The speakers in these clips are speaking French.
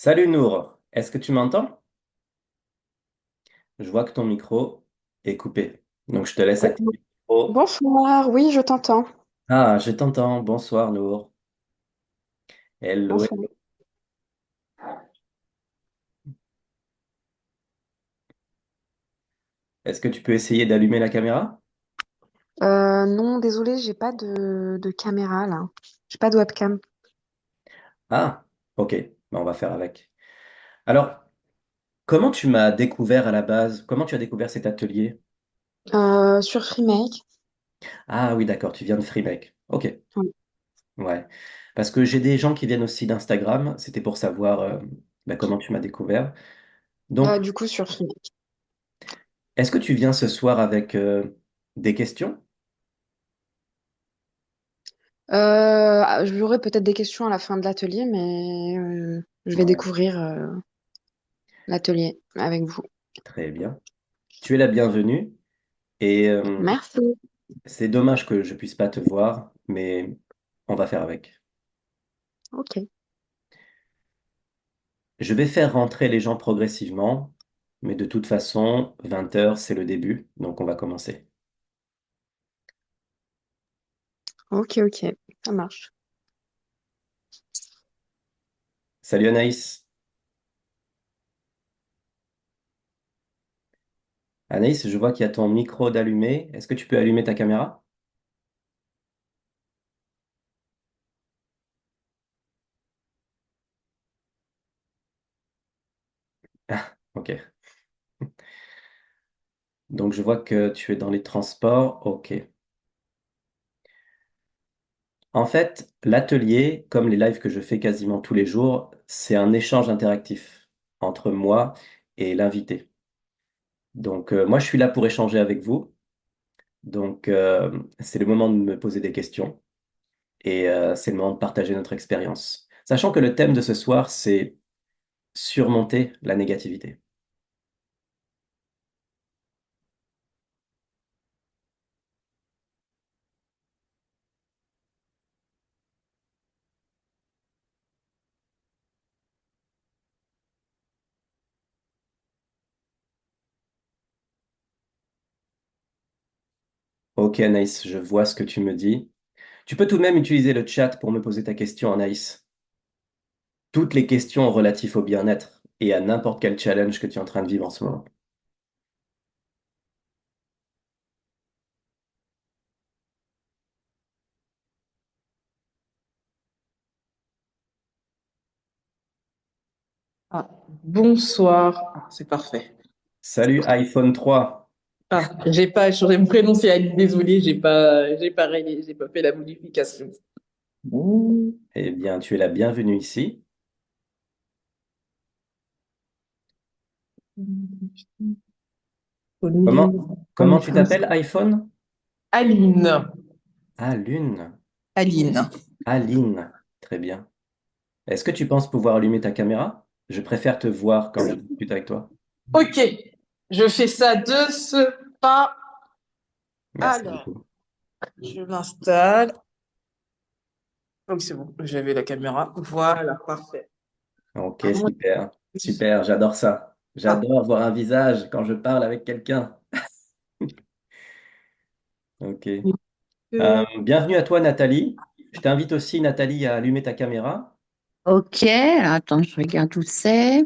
Salut Nour, est-ce que tu m'entends? Je vois que ton micro est coupé. Donc je te laisse activer le micro. Bonsoir, oui, je t'entends. Ah, je t'entends. Bonsoir Nour. Hello. Bonsoir. Est-ce que tu peux essayer d'allumer la caméra? Non, désolé, j'ai pas de caméra là. J'ai pas de webcam. Ah, ok. On va faire avec. Alors, comment tu m'as découvert à la base? Comment tu as découvert cet atelier? Sur Freemake. Ah oui, d'accord, tu viens de Freemake. Ok, Oui. ouais. Parce que j'ai des gens qui viennent aussi d'Instagram. C'était pour savoir comment tu m'as découvert. Donc, Du coup, sur Freemake. est-ce que tu viens ce soir avec des questions? J'aurai peut-être des questions à la fin de l'atelier, mais je vais Ouais, découvrir l'atelier avec vous. très bien. Tu es la bienvenue et Merci. c'est dommage que je puisse pas te voir, mais on va faire avec. Ok. Je vais faire rentrer les gens progressivement, mais de toute façon, 20 heures, c'est le début, donc on va commencer. Ok, ok. Ça marche. Salut Anaïs. Anaïs, je vois qu'il y a ton micro d'allumé. Est-ce que tu peux allumer ta caméra? Ah, ok. Donc je vois que tu es dans les transports. Ok. En fait, l'atelier, comme les lives que je fais quasiment tous les jours, c'est un échange interactif entre moi et l'invité. Donc, moi, je suis là pour échanger avec vous. Donc, c'est le moment de me poser des questions et c'est le moment de partager notre expérience. Sachant que le thème de ce soir, c'est surmonter la négativité. Ok, Anaïs, je vois ce que tu me dis. Tu peux tout de même utiliser le chat pour me poser ta question, Anaïs. Toutes les questions relatives au bien-être et à n'importe quel challenge que tu es en train de vivre en ce moment. Ah, bonsoir. Ah, c'est parfait. Salut iPhone 3. Ah, j'aurais prononcé Ali, désolé, j'ai pas fait la modification. Bon. Eh bien, tu es la bienvenue ici. Comment, comment tu t'appelles, iPhone? Aline. Ah, Lune. Aline. Aline. Très bien. Est-ce que tu penses pouvoir allumer ta caméra? Je préfère te voir quand je discute avec toi. Ok, je fais ça de ce pas. Merci Alors, beaucoup. je m'installe. Donc c'est bon, j'avais la caméra. Voilà, parfait. Ok, Ah, moi, super. Super, j'adore ça. ah, J'adore voir un visage quand je parle avec quelqu'un. Ok. Bienvenue à toi, Nathalie. Je t'invite aussi, Nathalie, à allumer ta caméra. Ok, attends, je regarde où c'est.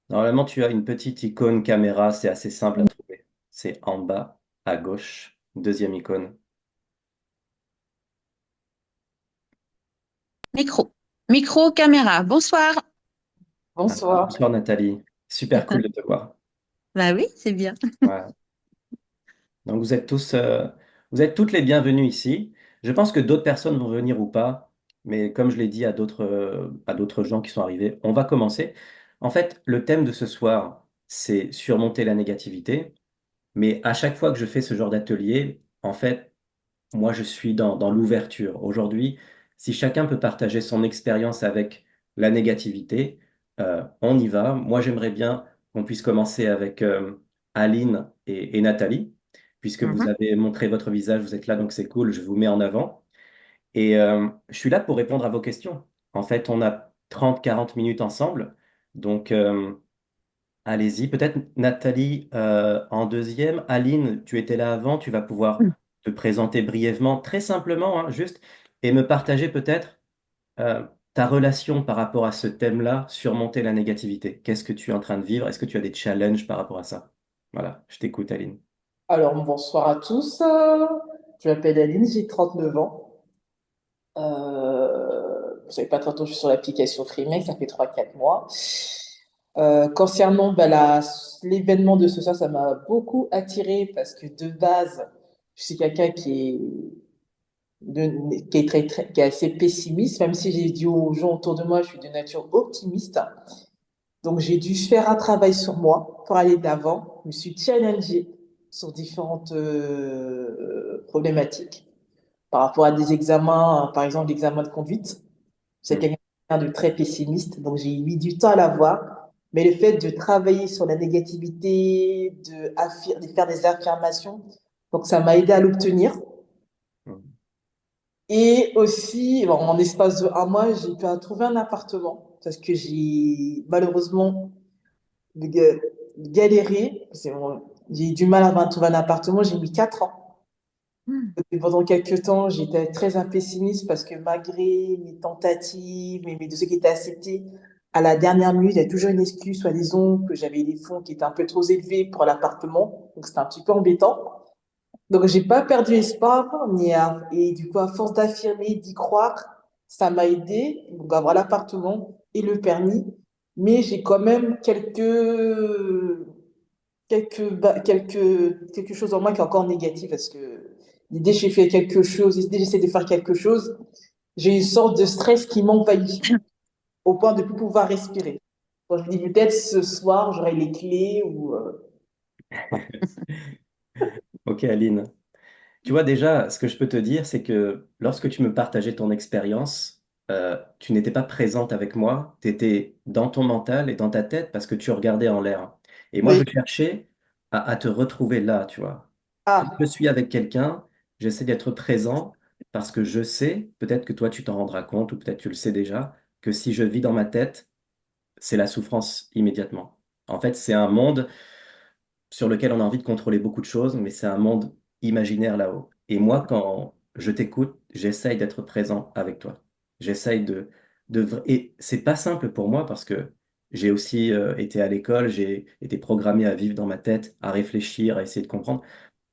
Normalement, tu as une petite icône caméra, c'est assez simple à trouver. C'est en bas, à gauche, deuxième icône. Micro. Micro, caméra. Bonsoir. Ah, bonsoir. bonsoir, Nathalie. Super cool de te voir. Bah oui, c'est bien. Ouais. Donc vous êtes toutes les bienvenues ici. Je pense que d'autres personnes vont venir ou pas, mais comme je l'ai dit à d'autres gens qui sont arrivés, on va commencer. En fait, le thème de ce soir, c'est surmonter la négativité, mais à chaque fois que je fais ce genre d'atelier, en fait, moi, je suis dans l'ouverture. Aujourd'hui, si chacun peut partager son expérience avec la négativité, on y va. Moi, j'aimerais bien qu'on puisse commencer avec Aline et Nathalie, puisque vous Mhm. avez montré votre visage, vous êtes là, donc c'est cool, je vous mets en avant. Et je suis là pour répondre à vos questions. En fait, on a 30-40 minutes ensemble, donc allez-y. Peut-être Nathalie en deuxième. Aline, tu étais là avant, tu vas pouvoir te présenter brièvement, très simplement, hein, juste, et me partager peut-être euh, ta relation par rapport à ce thème-là, surmonter la négativité. Qu'est-ce que tu es en train de vivre? Est-ce que tu as des challenges par rapport à ça? Voilà, je t'écoute, Aline. Alors, bonsoir à tous. Je m'appelle Aline, j'ai 39 ans. Vous savez pas trop longtemps, je suis sur l'application Freemail, ça fait 3 4 mois. Concernant l'événement de ce soir, ça m'a beaucoup attiré parce que de base, je suis quelqu'un qui est assez pessimiste, même si j'ai dit aux gens autour de moi, je suis de nature optimiste. Donc, j'ai dû faire un travail sur moi pour aller de l'avant. Je me suis challengée sur différentes problématiques par rapport à des examens, par exemple l'examen de conduite. C'est Hmm. quelqu'un de très pessimiste, donc j'ai mis du temps à l'avoir. Mais le fait de travailler sur la négativité, de faire des affirmations, donc ça m'a aidé à l'obtenir. Hmm. Et aussi, bon, en espace de 1 mois, j'ai pu trouver un appartement parce que j'ai malheureusement ga- galéré. J'ai eu du mal à trouver un appartement, j'ai mis 4 ans. Mhm. Et pendant quelques temps, j'étais très un pessimiste parce que malgré mes tentatives et mes dossiers qui étaient acceptés, à la dernière minute, il y a toujours une excuse, soi-disant, que j'avais des fonds qui étaient un peu trop élevés pour l'appartement. Donc, c'était un petit peu embêtant. Donc, j'ai pas perdu espoir, et du coup, à force d'affirmer, d'y croire, ça m'a aidé donc, à avoir l'appartement et le permis. Mais j'ai quand même quelque chose en moi qui est encore négatif parce que dès que j'ai fait quelque chose, dès que j'essaie de faire quelque chose, j'ai une sorte de stress qui m'envahit au point de ne plus pouvoir respirer. Donc, je me dis peut-être ce soir, j'aurai les clés ou. Ok, Aline. Tu vois, déjà, ce que je peux te dire, c'est que lorsque tu me partageais ton expérience, tu n'étais pas présente avec moi, tu étais dans ton mental et dans ta tête parce que tu regardais en l'air. Et moi, je Oui. cherchais à te retrouver là, tu vois. Quand je Ah, suis avec quelqu'un, j'essaie d'être présent parce que je sais, peut-être que toi, tu t'en rendras compte, ou peut-être tu le sais déjà, que si je vis dans ma tête, c'est la souffrance immédiatement. En fait, c'est un monde sur lequel on a envie de contrôler beaucoup de choses, mais c'est un monde imaginaire là-haut. Et moi, quand je t'écoute, j'essaye d'être présent avec toi. J'essaye Et c'est pas simple pour moi parce que j'ai aussi été à l'école, j'ai été programmé à vivre dans ma tête, à réfléchir, à essayer de comprendre.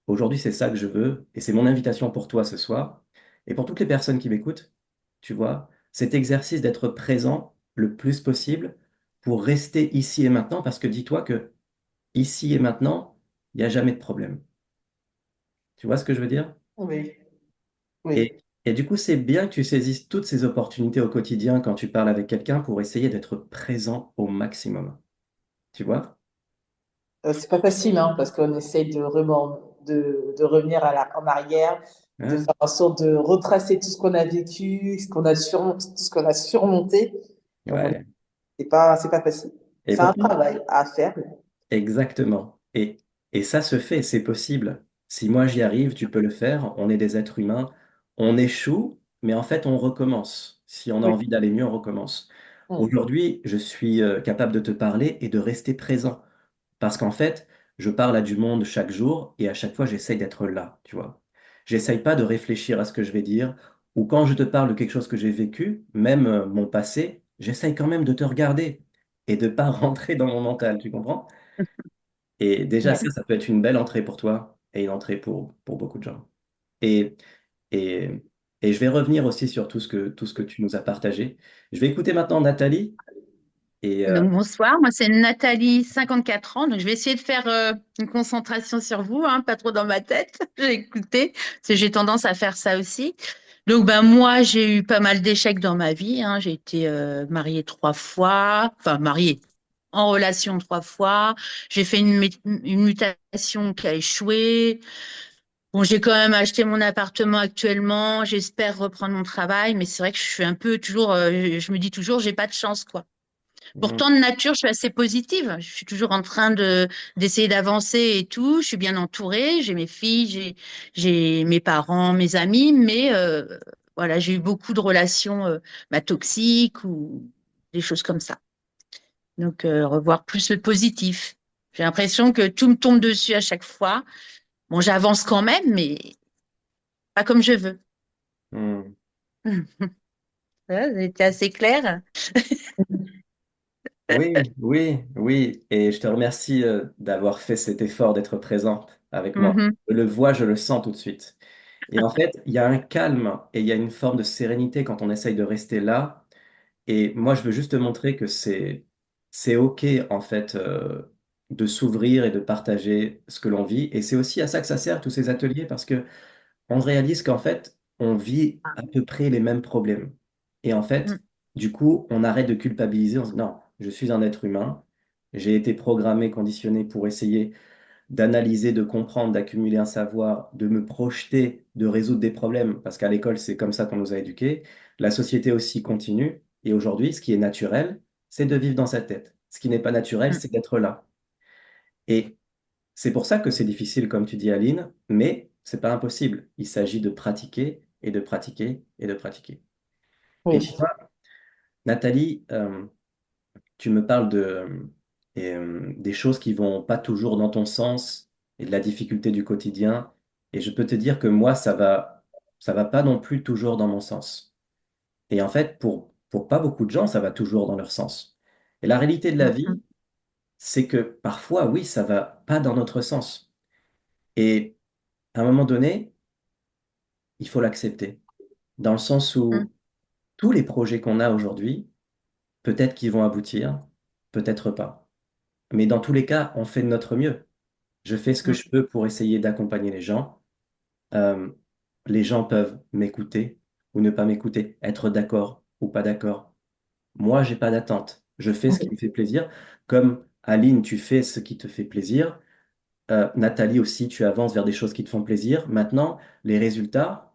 Aujourd'hui, c'est ça que je veux, et c'est mon invitation pour toi ce soir, et pour toutes les personnes qui m'écoutent, tu vois, cet exercice d'être présent le plus possible pour rester ici et maintenant, parce que dis-toi que ici et maintenant, il n'y a jamais de problème. Tu vois ce que je veux dire? oui, oui. Et du coup, c'est bien que tu saisisses toutes ces opportunités au quotidien quand tu parles avec quelqu'un pour essayer d'être présent au maximum. Tu vois? C'est pas facile, hein, parce qu'on essaie de revenir en arrière, de Hein. faire en sorte de retracer tout ce qu'on a vécu, tout ce qu'on a surmonté. Donc, Ouais. c'est pas facile. Et C'est un pourtant, travail à faire. exactement. Et ça se fait, c'est possible. Si moi j'y arrive, tu peux le faire. On est des êtres humains. On échoue, mais en fait, on recommence. Si on a Oui. envie d'aller mieux, on recommence. Mm. Aujourd'hui, je suis capable de te parler et de rester présent. Parce qu'en fait, je parle à du monde chaque jour et à chaque fois, j'essaye d'être là, tu vois. J'essaye pas de réfléchir à ce que je vais dire. Ou quand je te parle de quelque chose que j'ai vécu, même mon passé, j'essaye quand même de te regarder et de pas rentrer dans mon mental, tu comprends? Et déjà, Ouais. ça peut être une belle entrée pour toi et une entrée pour beaucoup de gens. Et, et, et je vais revenir aussi sur tout ce que tu nous as partagé. Je vais écouter maintenant Nathalie. Et Donc, bonsoir, moi c'est Nathalie, 54 ans. Donc, je vais essayer de faire une concentration sur vous, hein, pas trop dans ma tête. J'ai écouté, parce que j'ai tendance à faire ça aussi. Donc, ben, moi, j'ai eu pas mal d'échecs dans ma vie, hein. J'ai été mariée 3 fois, enfin, mariée en relation 3 fois. J'ai fait une mutation qui a échoué. Bon, j'ai quand même acheté mon appartement actuellement. J'espère reprendre mon travail, mais c'est vrai que je suis un peu toujours, je me dis toujours, j'ai pas de chance, quoi. Mhm. Pourtant, de nature, je suis assez positive. Je suis toujours en train d'essayer d'avancer et tout. Je suis bien entourée. J'ai mes filles, j'ai mes parents, mes amis, mais voilà, j'ai eu beaucoup de relations toxiques ou des choses comme ça. Donc, revoir plus le positif. J'ai l'impression que tout me tombe dessus à chaque fois. Bon, j'avance quand même, mais pas comme je veux. Mhm. Ouais, c'était assez clair. Oui, oui, oui. Et je te remercie d'avoir fait cet effort d'être présente avec moi. Mhm, Je le vois, je le sens tout de suite. Et en fait, il y a un calme et il y a une forme de sérénité quand on essaye de rester là. Et moi, je veux juste te montrer que c'est OK, en fait, de s'ouvrir et de partager ce que l'on vit. Et c'est aussi à ça que ça sert, tous ces ateliers, parce que on réalise qu'en fait, on vit à peu près les mêmes problèmes. Et en mm, fait, du coup, on arrête de culpabiliser. On se dit, non, je suis un être humain. J'ai été programmé, conditionné pour essayer d'analyser, de comprendre, d'accumuler un savoir, de me projeter, de résoudre des problèmes. Parce qu'à l'école, c'est comme ça qu'on nous a éduqués. La société aussi continue. Et aujourd'hui, ce qui est naturel, c'est de vivre dans sa tête. Ce qui n'est pas naturel, mm, c'est d'être là. Et c'est pour ça que c'est difficile, comme tu dis, Aline, mais c'est pas impossible. Il s'agit de pratiquer et de pratiquer et de pratiquer. Et tu Oui. vois, Nathalie, tu me parles des choses qui vont pas toujours dans ton sens et de la difficulté du quotidien. Et je peux te dire que moi, ça va pas non plus toujours dans mon sens. Et en fait, pour pas beaucoup de gens, ça va toujours dans leur sens. Et la réalité de la mm, mm, vie, c'est que parfois, oui, ça va pas dans notre sens. Et à un moment donné, il faut l'accepter. Dans le sens mm, où tous les projets qu'on a aujourd'hui, peut-être qu'ils vont aboutir, peut-être pas. Mais dans tous les cas, on fait de notre mieux. Je fais ce que mm, je peux pour essayer d'accompagner les gens. Euh, les gens peuvent m'écouter ou ne pas m'écouter, être d'accord ou pas d'accord. Moi, j'ai pas d'attente. Je fais ce qui me fait plaisir. Comme Aline, tu fais ce qui te fait plaisir. Nathalie aussi, tu avances vers des choses qui te font plaisir. Maintenant, les résultats,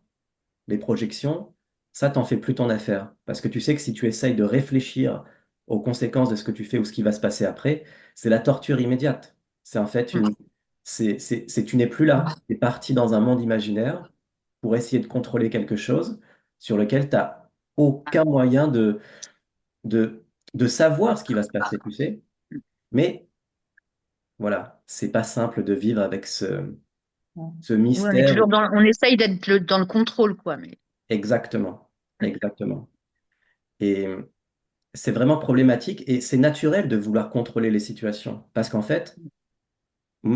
les projections, ça, t'en fais plus ton affaire. Parce que tu sais que si tu essayes de réfléchir aux conséquences de ce que tu fais ou ce qui va se passer après, c'est la torture immédiate. C'est en fait mm. tu n'es plus là. Tu es parti dans un monde imaginaire pour essayer de contrôler quelque chose sur lequel tu n'as aucun moyen de, de savoir ce qui va se passer, tu sais. Mais voilà, c'est pas simple de vivre avec ce Oui, on est mystère. toujours on essaye d'être dans le contrôle, quoi. Mais Exactement, exactement. Et c'est vraiment problématique et c'est naturel de vouloir contrôler les situations. Parce qu'en fait,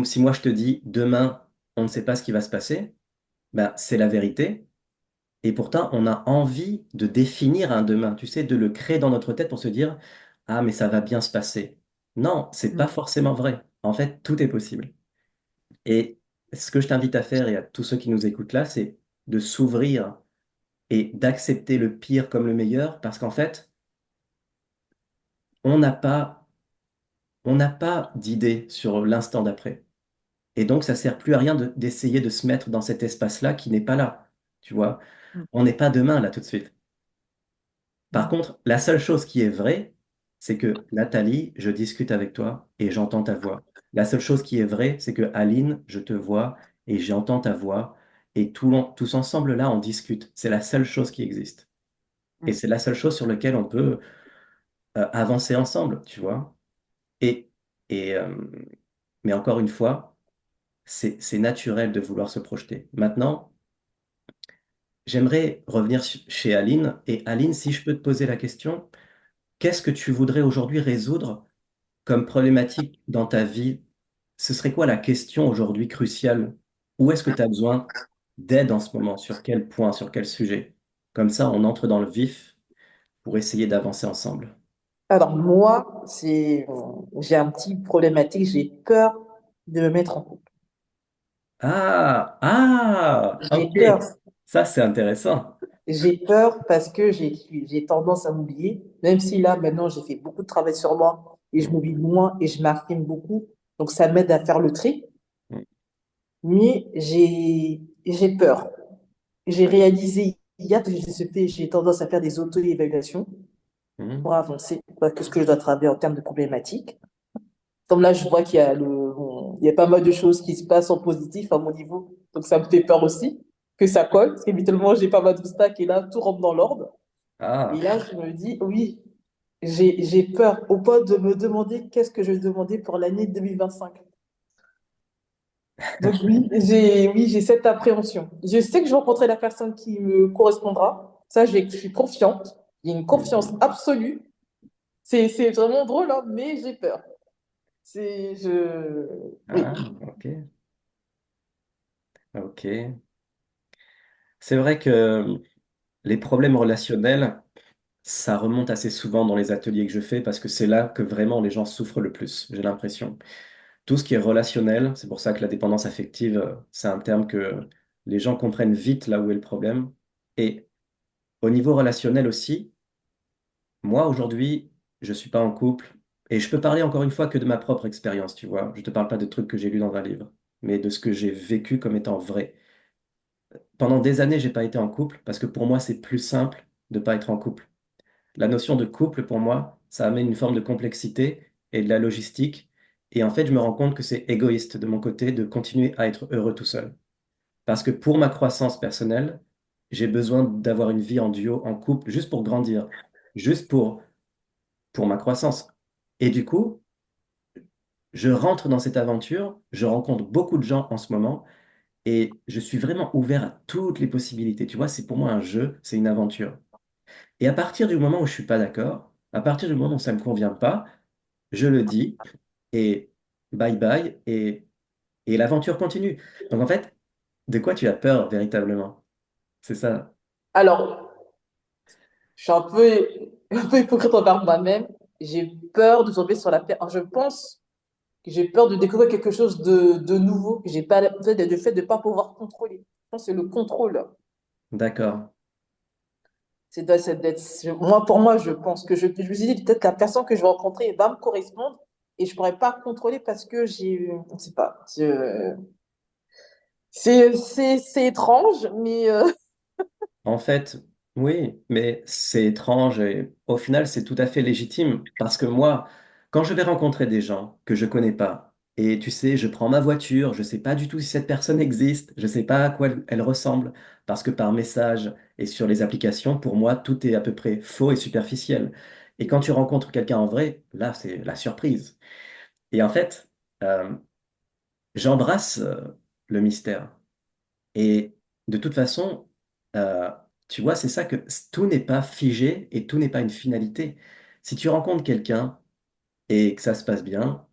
si moi je te dis demain, on ne sait pas ce qui va se passer, ben, c'est la vérité. Et pourtant, on a envie de définir un demain, tu sais, de le créer dans notre tête pour se dire, ah, mais ça va bien se passer. Non, c'est mm, pas forcément vrai. En fait, tout est possible. Et ce que je t'invite à faire et à tous ceux qui nous écoutent là, c'est de s'ouvrir et d'accepter le pire comme le meilleur parce qu'en fait, on n'a pas on n'a pas d'idée sur l'instant d'après. Et donc, ça sert plus à rien d'essayer de se mettre dans cet espace-là qui n'est pas là. Tu vois, mm, on n'est pas demain là tout de suite. Par mm, contre, la seule chose qui est vraie, c'est que Nathalie, je discute avec toi et j'entends ta voix. La seule chose qui est vraie, c'est que Aline, je te vois et j'entends ta voix. Et tous ensemble là, on discute. C'est la seule chose qui existe. Et mm. c'est la seule chose sur laquelle on peut avancer ensemble, tu vois. Et, et, mais encore une fois, c'est naturel de vouloir se projeter. Maintenant, j'aimerais revenir chez Aline. Et Aline, si je peux te poser la question, qu'est-ce que tu voudrais aujourd'hui résoudre comme problématique dans ta vie? Ce serait quoi la question aujourd'hui cruciale? Où est-ce que tu as besoin d'aide en ce moment? Sur quel point? Sur quel sujet? Comme ça, on entre dans le vif pour essayer d'avancer ensemble. Alors moi, j'ai un petit problématique, j'ai peur de me mettre en couple. Ah, ah, J'ai ok. peur. Ça, c'est intéressant. J'ai peur parce que j'ai tendance à m'oublier, même si là, maintenant, j'ai fait beaucoup de travail sur moi et je m'oublie moins et je m'affirme beaucoup. Donc, ça m'aide à faire le tri. Mais j'ai peur. J'ai réalisé hier que j'ai tendance à faire des auto-évaluations Mhm. pour avancer, qu'est-ce que je dois travailler en termes de problématiques. Comme là, je vois il y a pas mal de choses qui se passent en positif à mon niveau. Donc, ça me fait peur aussi que ça colle. Parce qu'habituellement, j'ai pas mal d'obstacles et là, tout rentre dans l'ordre. Et Ah, là, je me dis, oui, j'ai peur au point de me demander qu'est-ce que je vais demander pour l'année 2025. Donc, oui, j'ai cette appréhension. Je sais que je vais rencontrer la personne qui me correspondra. Ça, je suis confiante. Il y a une confiance absolue. C'est vraiment drôle, hein, mais j'ai peur. Oui. ok, ok. C'est vrai que les problèmes relationnels, ça remonte assez souvent dans les ateliers que je fais parce que c'est là que vraiment les gens souffrent le plus, j'ai l'impression. Tout ce qui est relationnel, c'est pour ça que la dépendance affective, c'est un terme que les gens comprennent vite là où est le problème. Et au niveau relationnel aussi, moi aujourd'hui, je suis pas en couple et je peux parler encore une fois que de ma propre expérience, tu vois. Je te parle pas de trucs que j'ai lus dans un livre, mais de ce que j'ai vécu comme étant vrai. Pendant des années, j'ai pas été en couple parce que pour moi, c'est plus simple de pas être en couple. La notion de couple, pour moi, ça amène une forme de complexité et de la logistique. Et en fait, je me rends compte que c'est égoïste de mon côté de continuer à être heureux tout seul. Parce que pour ma croissance personnelle, j'ai besoin d'avoir une vie en duo, en couple, juste pour grandir, juste pour ma croissance. Et du coup, je rentre dans cette aventure, je rencontre beaucoup de gens en ce moment et je suis vraiment ouvert à toutes les possibilités. Tu vois, c'est pour moi un jeu, c'est une aventure. Et à partir du moment où je suis pas d'accord, à partir du moment où ça me convient pas, je le dis et bye bye et l'aventure continue. Donc en fait, de quoi tu as peur véritablement? C'est ça. Alors, je suis un peu hypocrite envers moi-même. J'ai peur de tomber sur la pierre. Je pense que j'ai peur de découvrir quelque chose de nouveau que j'ai pas, le fait de ne pas pouvoir contrôler. Je pense que c'est le contrôle. D'accord. Moi, pour moi, je pense que je me suis dit peut-être que la personne que je vais rencontrer va me correspondre et je ne pourrais pas contrôler parce que je sais pas. C'est étrange, mais En fait, oui, mais c'est étrange et au final, c'est tout à fait légitime parce que moi, quand je vais rencontrer des gens que je connais pas, et tu sais, je prends ma voiture, je sais pas du tout si cette personne existe, je sais pas à quoi elle ressemble, parce que par message et sur les applications, pour moi, tout est à peu près faux et superficiel. Et quand tu rencontres quelqu'un en vrai, là, c'est la surprise. Et en fait, euh, j'embrasse le mystère. Et de toute façon, euh, tu vois, c'est ça que tout n'est pas figé et tout n'est pas une finalité. Si tu rencontres quelqu'un et que ça se passe bien,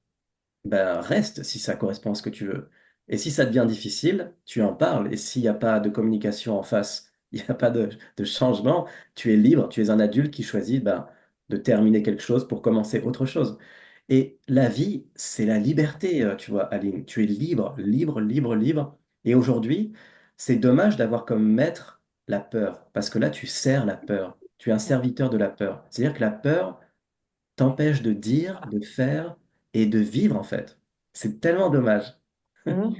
ben reste si ça correspond à ce que tu veux. Et si ça devient difficile, tu en parles. Et s'il n'y a pas de communication en face, il n'y a pas de changement, tu es libre, tu es un adulte qui choisit ben, de terminer quelque chose pour commencer autre chose. Et la vie, c'est la liberté, tu vois, Aline. Tu es libre, libre, libre, libre. Et aujourd'hui, c'est dommage d'avoir comme maître la peur, parce que là, tu sers la peur. Tu es un serviteur de la peur. C'est-à-dire que la peur t'empêche de dire, de faire et de vivre, en fait. C'est tellement dommage.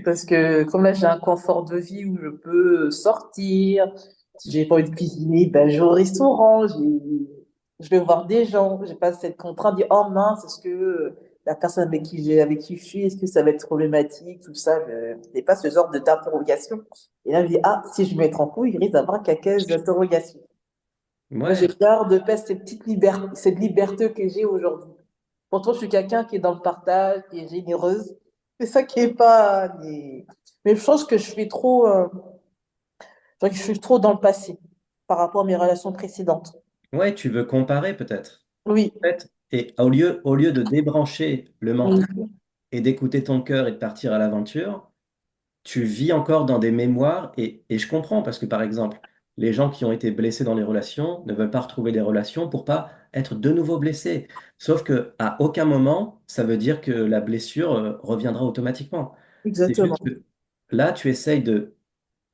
parce que comme là, j'ai un confort de vie où je peux sortir, si j'ai pas envie de cuisiner, ben, je vais au restaurant, je vais voir des gens, j'ai pas cette contrainte de dire, oh mince, est-ce que la personne avec qui je suis, est-ce que ça va être problématique, tout ça, je n'ai pas ce genre d'interrogation. Et là, je dis, ah, si je me mets en couille, il risque d'avoir quelques interrogations. Moi, j'ai Ouais, peur de perdre cette liberté que j'ai aujourd'hui. Pourtant, je suis quelqu'un qui est dans le partage, qui est généreuse. C'est ça qui est pas. Mais je pense que je suis trop dans le passé par rapport à mes relations précédentes. ouais, tu veux comparer peut-être. Oui, Peut-être. Et au lieu de débrancher le mental oui, et d'écouter ton cœur et de partir à l'aventure, tu vis encore dans des mémoires et je comprends parce que par exemple, les gens qui ont été blessés dans les relations ne veulent pas retrouver des relations pour pas être de nouveau blessés. Sauf que à aucun moment, ça veut dire que la blessure reviendra automatiquement. C'est exactement. juste que là, tu essayes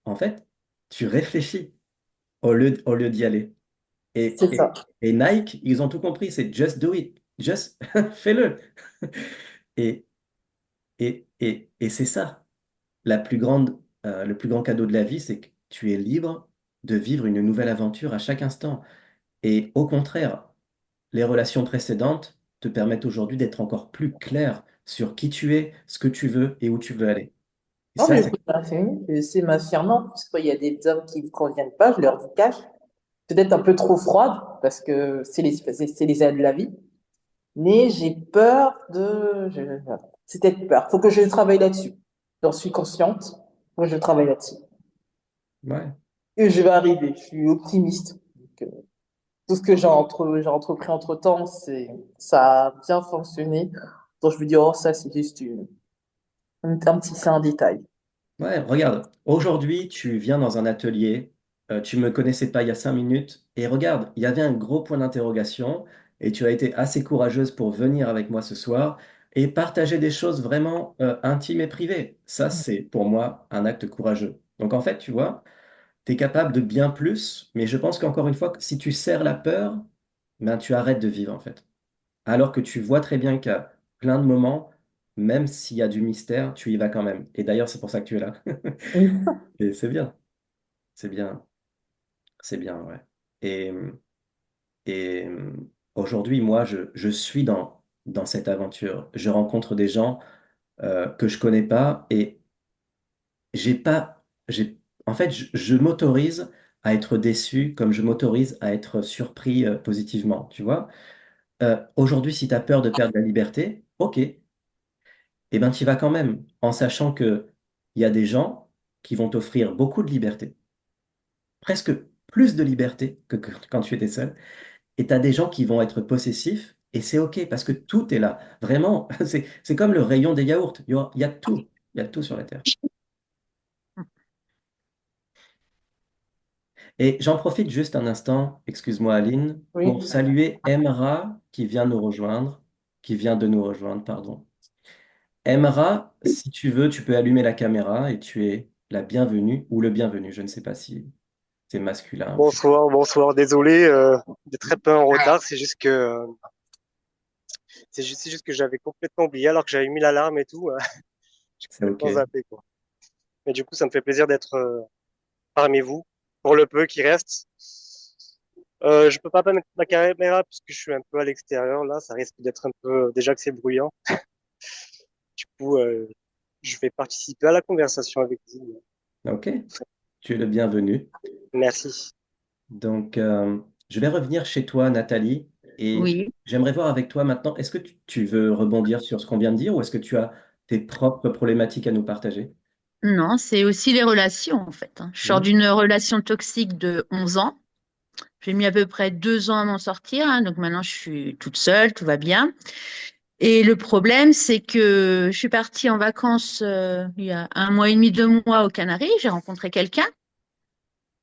en fait, tu réfléchis au lieu d'y aller. Et, C'est et, ça. et Nike, ils ont tout compris, c'est just do it, just fais-le. Et, et c'est ça la plus grande le plus grand cadeau de la vie, c'est que tu es libre de vivre une nouvelle aventure à chaque instant. Et au contraire, les relations précédentes te permettent aujourd'hui d'être encore plus clair sur qui tu es, ce que tu veux et où tu veux aller. Et Non, ça, mais c'est... écoute, je sais m'affirmant, parce qu'il y a des hommes qui ne me conviennent pas, je leur dis cash. Peut-être un peu trop froide, parce que c'est les aides de la vie. Mais j'ai peur c'est peut-être peur. Faut que je travaille là-dessus. J'en suis consciente. Moi, je travaille là-dessus. Ouais, Et je vais arriver. Je suis optimiste. Donc, tout ce que j'ai entrepris entre-temps, ça a bien fonctionné. Donc, je me dis, oh, ça, c'est juste c'est un détail. ouais, regarde, aujourd'hui, tu viens dans un atelier, tu me connaissais pas il y a 5 minutes, et regarde, il y avait un gros point d'interrogation, et tu as été assez courageuse pour venir avec moi ce soir et partager des choses vraiment intimes et privées. Ça, c'est pour moi un acte courageux. Donc en fait, tu vois, tu es capable de bien plus, mais je pense qu'encore une fois, si tu serres la peur, ben, tu arrêtes de vivre en fait. Alors que tu vois très bien qu'à plein de moments, même s'il y a du mystère, tu y vas quand même. Et d'ailleurs, c'est pour ça que tu es là. Et c'est bien, c'est bien, ouais. Et, et aujourd'hui, moi, je suis dans cette aventure. Je rencontre des gens que je connais pas et j'ai pas, en fait, je m'autorise à être déçu comme je m'autorise à être surpris positivement, tu vois. Aujourd'hui, si tu as peur de perdre la liberté, ok, eh ben, tu y vas quand même, en sachant que il y a des gens qui vont t'offrir beaucoup de liberté, presque plus de liberté que quand tu étais seul, et tu as des gens qui vont être possessifs, et c'est ok, parce que tout est là. Vraiment, c'est comme le rayon des yaourts. Il y a tout sur la Terre. Et j'en profite juste un instant, excuse-moi Aline, Oui. pour saluer Emra qui vient nous rejoindre, qui vient de nous rejoindre, pardon. Emra, si tu veux, tu peux allumer la caméra et tu es la bienvenue ou le bienvenu. Je ne sais pas si c'est masculin ou féminin. Bonsoir, bonsoir. Désolé d'être un peu en retard. C'est juste que j'avais complètement oublié alors que j'avais mis l'alarme et tout. J'ai C'est OK. complètement zappé quoi. Mais du coup, ça me fait plaisir d'être parmi vous pour le peu qui reste. Je peux pas mettre ma caméra puisque je suis un peu à l'extérieur là. Ça risque d'être un peu déjà que c'est bruyant. Du coup, je vais participer à la conversation avec vous. OK. Tu es le bienvenu. Merci. Donc, je vais revenir chez toi, Nathalie, et Oui. j'aimerais voir avec toi maintenant, est-ce que tu veux rebondir sur ce qu'on vient de dire ou est-ce que tu as tes propres problématiques à nous partager? Non, c'est aussi les relations, en fait, hein. Je sors Mhm. d'une relation toxique de 11 ans. J'ai mis à peu près 2 ans à m'en sortir, hein. Donc maintenant, je suis toute seule, tout va bien. Et le problème, c'est que je suis partie en vacances il y a un mois et demi, 2 mois aux Canaries. J'ai rencontré quelqu'un,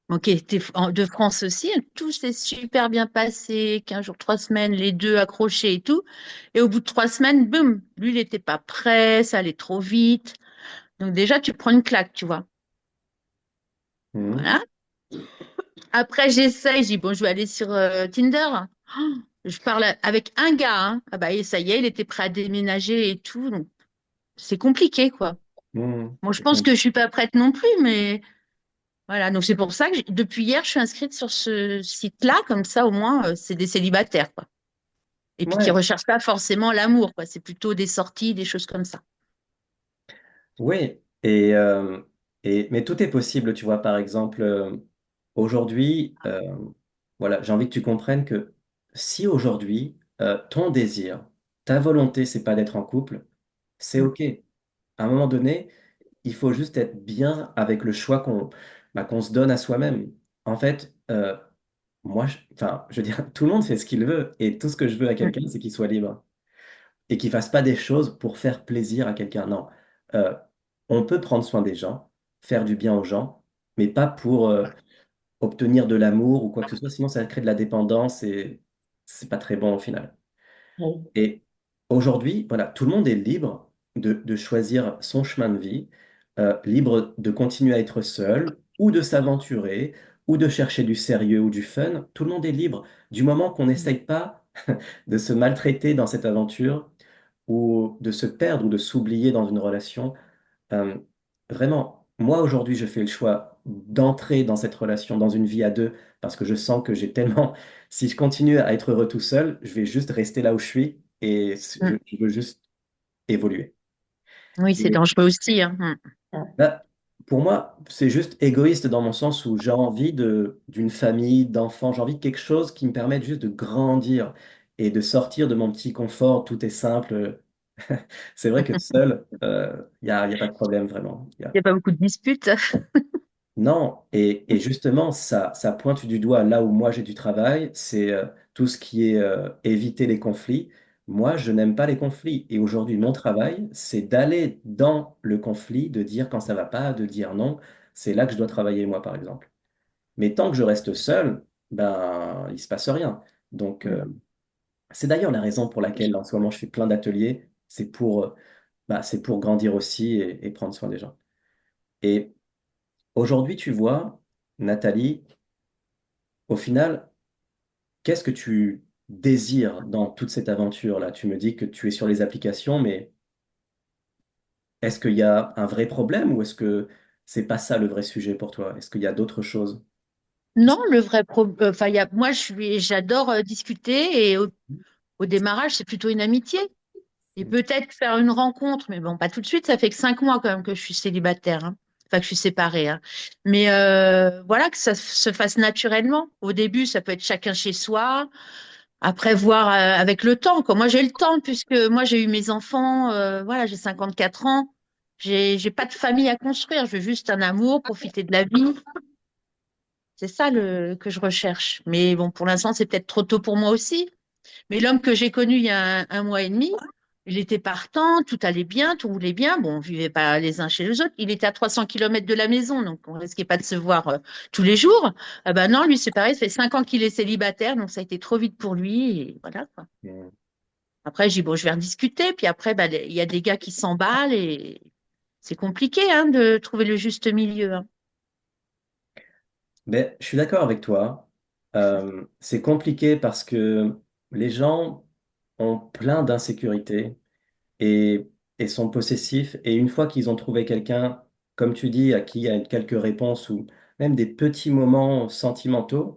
bon, qui était de France aussi. Tout s'est super bien passé. 15 jours, 3 semaines, les deux accrochés et tout. Et au bout de 3 semaines, boum, lui, il n'était pas prêt, ça allait trop vite. Donc déjà, tu prends une claque, tu vois. Mhm. Voilà. Après, j'essaye, je dis, bon, je vais aller sur Tinder. Oh, je parle avec un gars, hein. Ah bah, et ça y est, il était prêt à déménager et tout. Donc, c'est compliqué, quoi. Mhm. Bon, je pense que je suis pas prête non plus, mais voilà. Donc, c'est pour ça que depuis hier, je suis inscrite sur ce site-là. Comme ça, au moins, c'est des célibataires, quoi. Et puis, qui Ouais, recherchent pas forcément l'amour, quoi. C'est plutôt des sorties, des choses comme ça. oui. Mais tout est possible, tu vois, par exemple, aujourd'hui, voilà, j'ai envie que tu comprennes que si aujourd'hui, ton désir, ta volonté, c'est pas d'être en couple, c'est Mm, OK. À un moment donné, il faut juste être bien avec le choix qu'on se donne à soi-même. En fait, moi, enfin, je veux dire, tout le monde fait ce qu'il veut et tout ce que je veux à mm, quelqu'un, c'est qu'il soit libre et qu'il fasse pas des choses pour faire plaisir à quelqu'un. Non. Euh, on peut prendre soin des gens, faire du bien aux gens, mais pas pour obtenir de l'amour ou quoi que ce soit, sinon ça crée de la dépendance et c'est pas très bon au final. Oui. Et aujourd'hui, voilà, tout le monde est libre de choisir son chemin de vie, libre de continuer à être seul ou de s'aventurer ou de chercher du sérieux ou du fun. Tout le monde est libre du moment qu'on n'essaye pas de se maltraiter dans cette aventure ou de se perdre ou de s'oublier dans une relation. Euh, vraiment, moi, aujourd'hui, je fais le choix d'entrer dans cette relation, dans une vie à deux, parce que je sens que j'ai tellement... Si je continue à être heureux tout seul, je vais juste rester là où je suis et Mm. je veux juste évoluer. Oui, c'est Et dangereux aussi, hein. Mm. là, pour moi, c'est juste égoïste dans mon sens où j'ai envie d'une famille, d'enfants, j'ai envie de quelque chose qui me permette juste de grandir et de sortir de mon petit confort, tout est simple. C'est vrai que seul, y a pas de problème vraiment. Il n'y a pas beaucoup de disputes. Non, et justement, ça pointe du doigt là où moi j'ai du travail, c'est tout ce qui est éviter les conflits. Moi, je n'aime pas les conflits. Et aujourd'hui, mon travail, c'est d'aller dans le conflit, de dire quand ça va pas, de dire non. C'est là que je dois travailler, moi, par exemple. Mais tant que je reste seul, ben, il se passe rien. Donc, c'est d'ailleurs la raison pour laquelle, en ce moment, je fais plein d'ateliers. C'est pour grandir aussi et prendre soin des gens. Et aujourd'hui, tu vois, Nathalie, au final, qu'est-ce que tu désires dans toute cette aventure-là? Tu me dis que tu es sur les applications, mais est-ce qu'il y a un vrai problème ou est-ce que c'est pas ça le vrai sujet pour toi? Est-ce qu'il y a d'autres choses qui Non, sont... le vrai problème, enfin, moi, j'adore discuter et au démarrage, c'est plutôt une amitié. Et peut-être faire une rencontre, mais bon, pas tout de suite. Ça fait que 5 mois quand même que je suis célibataire, hein. Enfin, que je suis séparée, hein. Mais voilà, que ça se fasse naturellement. Au début, ça peut être chacun chez soi. Après, voir avec le temps, quoi. Moi, j'ai le temps puisque moi, j'ai eu mes enfants. Voilà, j'ai 54 ans. J'ai pas de famille à construire. Je veux juste un amour, profiter de la vie. C'est ça que je recherche. Mais bon, pour l'instant, c'est peut-être trop tôt pour moi aussi. Mais l'homme que j'ai connu il y a un mois et demi, il était partant, tout allait bien, tout roulait bien. Bon, on vivait pas les uns chez les autres. Il était à 300 kilomètres de la maison, donc on risquait pas de se voir tous les jours. Ah ben non, lui, c'est pareil, ça fait 5 ans qu'il est célibataire, donc ça a été trop vite pour lui. Et voilà, quoi. Hmm. Après, j'ai dit, bon, je vais rediscuter. Puis après, bah, il y a des gars qui s'emballent et c'est compliqué hein, de trouver le juste milieu, hein. Ben, je suis d'accord avec toi. C'est compliqué parce que les gens ont plein d'insécurités et, et sont possessifs. Et une fois qu'ils ont trouvé quelqu'un, comme tu dis, à qui il y a quelques réponses ou même des petits moments sentimentaux,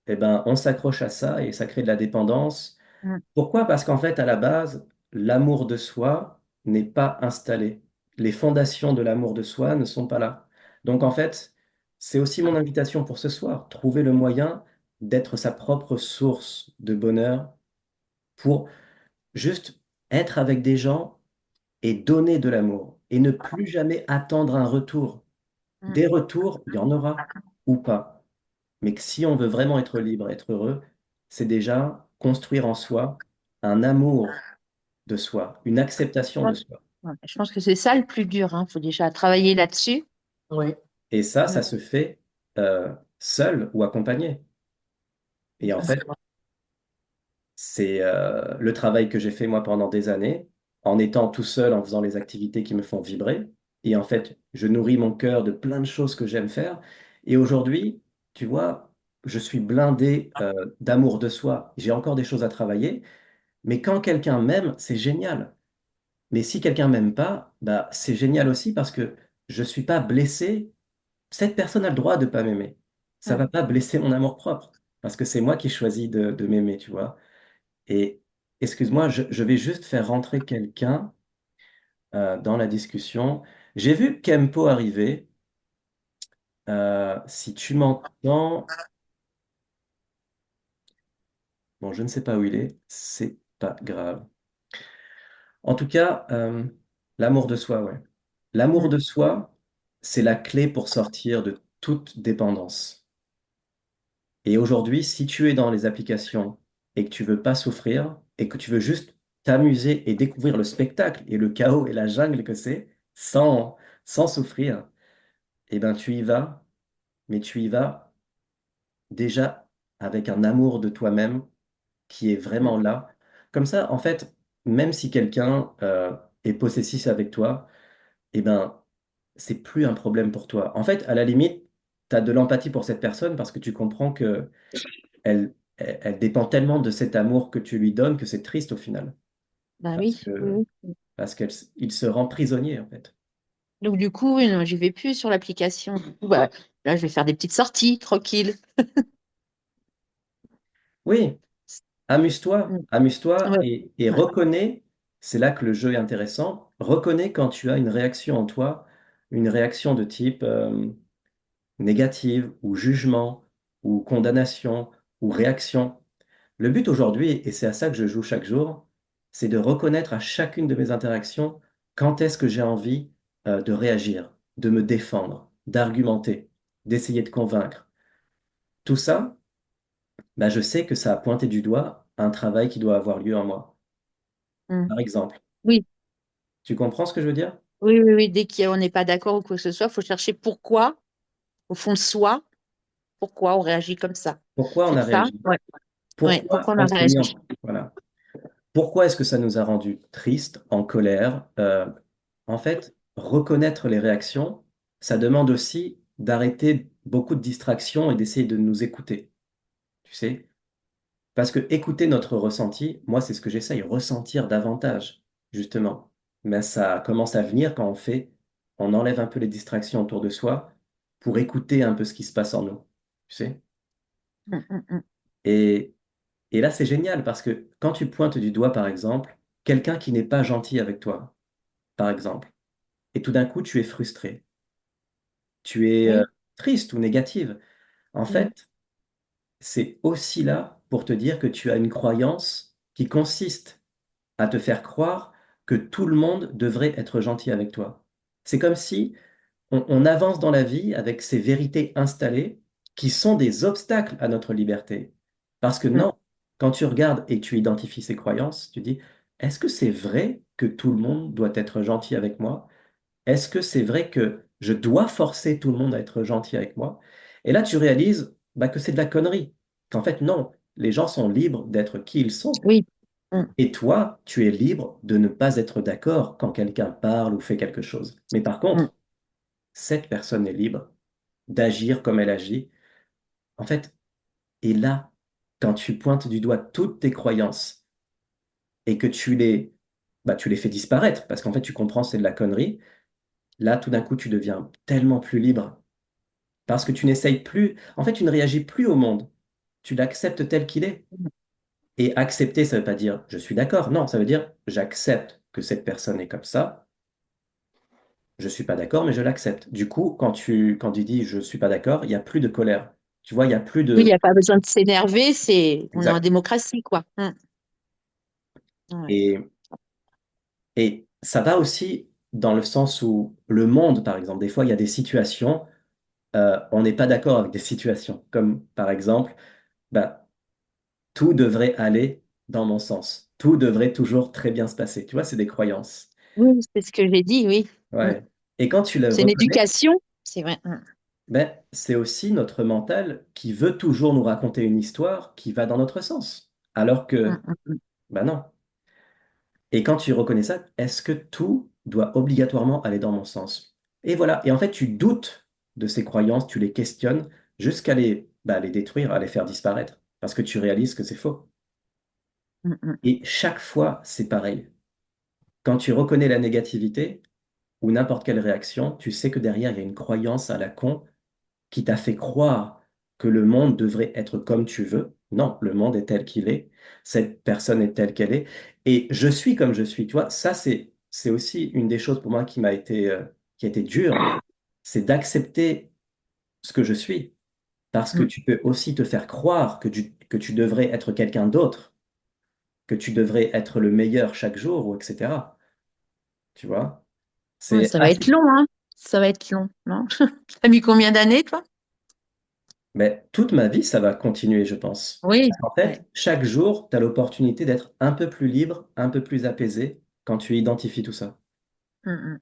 eh ben, on s'accroche à ça et ça crée de la dépendance. Mm. Pourquoi? Parce qu'en fait, à la base, l'amour de soi n'est pas installé. Les fondations de l'amour de soi ne sont pas là. Donc, en fait, c'est aussi mon invitation pour ce soir, trouver le moyen d'être sa propre source de bonheur pour juste être avec des gens et donner de l'amour et ne plus jamais attendre un retour. Mm. Des retours, il y en aura ou pas. Mais que si on veut vraiment être libre, être heureux, c'est déjà construire en soi un amour de soi, une acceptation de soi. Ouais, je pense que c'est ça le plus dur, hein. Il faut déjà travailler là-dessus. Oui. Et ça Mm. se fait seul ou accompagné. Et en fait, c'est le travail que j'ai fait moi pendant des années, en étant tout seul, en faisant les activités qui me font vibrer. Et en fait, je nourris mon cœur de plein de choses que j'aime faire. Et aujourd'hui, tu vois, je suis blindé d'amour de soi. J'ai encore des choses à travailler, mais quand quelqu'un m'aime, c'est génial. Mais si quelqu'un m'aime pas, bah, c'est génial aussi parce que je suis pas blessé. Cette personne a le droit de pas m'aimer. Ça Mm. va pas blesser mon amour-propre parce que c'est moi qui choisis de m'aimer, tu vois. Et excuse-moi, je vais juste faire rentrer quelqu'un dans la discussion. J'ai vu Kempo arriver. Si tu m'entends, bon, je ne sais pas où il est, c'est pas grave. En tout cas, l'amour de soi, ouais. L'amour Mm. de soi, c'est la clé pour sortir de toute dépendance. Et aujourd'hui, si tu es dans les applications et que tu veux pas souffrir et que tu veux juste t'amuser et découvrir le spectacle et le chaos et la jungle que c'est sans souffrir, eh ben tu y vas, mais tu y vas déjà avec un amour de toi-même qui est Mm. vraiment là. Comme ça, en fait, même si quelqu'un est possessif avec toi, eh ben c'est plus un problème pour toi. En fait, à la limite, tu as de l'empathie pour cette personne parce que tu comprends que elle dépend tellement de cet amour que tu lui donnes que c'est triste au final. Bah Parce oui, que, oui, oui. il se rend prisonnier, en fait. Donc, du coup, oui, non, j'y vais plus sur l'application. Du coup, bah, là, je vais faire des petites sorties, tranquille. Oui, amuse-toi, Mm. amuse-toi Ouais. et Ouais. reconnais, c'est là que le jeu est intéressant, reconnais quand tu as une réaction en toi, une réaction de type négative ou jugement ou condamnation ou réaction. Le but aujourd'hui, et c'est à ça que je joue chaque jour, c'est de reconnaître à chacune de mes interactions quand est-ce que j'ai envie de réagir, de me défendre, d'argumenter, d'essayer de convaincre. Tout ça, bah, je sais que ça a pointé du doigt un travail qui doit avoir lieu en moi. Mm. Par exemple, Oui, tu comprends ce que je veux dire? oui, oui, oui. Dès qu'on n'est pas d'accord ou quoi que ce soit, il faut chercher pourquoi, au fond de soi, pourquoi on réagit comme ça. Pourquoi on C'est a ça? réagi? Ouais. Ouais. Pourquoi Pourquoi on on a s'est mis réagi? en... Voilà. Pourquoi est-ce que ça nous a rendus tristes, en colère? En fait, reconnaître les réactions, ça demande aussi d'arrêter beaucoup de distractions et d'essayer de nous écouter, tu sais? Parce que écouter notre ressenti, moi, c'est ce que j'essaye, ressentir davantage, justement. Mais ça commence à venir quand on enlève un peu les distractions autour de soi pour écouter un peu ce qui se passe en nous, tu sais? Mm, mm, mm. Et, et là, c'est génial parce que quand tu pointes du doigt, par exemple, quelqu'un qui n'est pas gentil avec toi, par exemple, et tout d'un coup, tu es frustré, tu es Oui. triste ou négative, en Mm, fait, c'est aussi là pour te dire que tu as une croyance qui consiste à te faire croire que tout le monde devrait être gentil avec toi. C'est comme si on avance dans la vie avec ces vérités installées qui sont des obstacles à notre liberté. Parce que mm, non, quand tu regardes et tu identifies ces croyances, tu dis, est-ce que c'est vrai que tout le monde doit être gentil avec moi? Est-ce que c'est vrai que je dois forcer tout le monde à être gentil avec moi? Et là, tu réalises bah, que c'est de la connerie. Qu'en fait, non, les gens sont libres d'être qui ils sont. oui. Mm, Et toi, tu es libre de ne pas être d'accord quand quelqu'un parle ou fait quelque chose. Mais par mm, contre, cette personne est libre d'agir comme elle agit. En fait, et là, quand tu pointes du doigt toutes tes croyances et que tu les fais disparaître, parce qu'en fait, tu comprends c'est de la connerie, là, tout d'un coup, tu deviens tellement plus libre parce que tu n'essayes plus, en fait, tu ne réagis plus au monde. Tu l'acceptes tel qu'il est. Et accepter, ça ne veut pas dire je suis d'accord. Non, ça veut dire j'accepte que cette personne est comme ça. Je suis pas d'accord, mais je l'accepte. Du coup, quand tu dis je suis pas d'accord, il n'y a plus de colère. Tu vois, il n'y a plus Oui, il n'y de... a pas besoin de s'énerver, on est en Exact. démocratie, quoi. Mm. Ouais. Et, et ça va aussi dans le sens où le monde, par exemple, des fois, il y a des situations, on n'est pas d'accord avec des situations. Comme par exemple, bah, tout devrait aller dans mon sens. Tout devrait toujours très bien se passer. Tu vois, c'est des croyances. Oui, c'est ce que j'ai dit, oui. Mm. Ouais. Et quand tu le C'est une reconnais, éducation, c'est vrai. Mm. ben, c'est aussi notre mental qui veut toujours nous raconter une histoire qui va dans notre sens. Alors Mm, que, mm, mm. ben non. Et quand tu reconnais ça, est-ce que tout doit obligatoirement aller dans mon sens? Et voilà. Et en fait, tu doutes de ces croyances, tu les questionnes jusqu'à les détruire, à les faire disparaître. Parce que tu réalises que c'est faux. Mm, mm, mm. Et chaque fois, c'est pareil. Quand tu reconnais la négativité ou n'importe quelle réaction, tu sais que derrière, il y a une croyance à la con qui t'a fait croire que le monde devrait être comme tu veux. Non, le monde est tel qu'il est. Cette personne est telle qu'elle est. Et je suis comme je suis. Tu vois, ça, c'est aussi une des choses pour moi qui a été dure. C'est d'accepter ce que je suis. Parce que Mm. tu peux aussi te faire croire que tu devrais être quelqu'un d'autre, que tu devrais être le meilleur chaque jour, ou etc. Tu vois? Ouais, C'est ça va être assez. long, hein. Ça va être long, non? T'as mis combien d'années, toi? Mais toute ma vie, ça va continuer, je pense. Oui. Parce qu'en Ouais. fait, chaque jour, tu as l'opportunité d'être un peu plus libre, un peu plus apaisé quand tu identifies tout ça. Mm,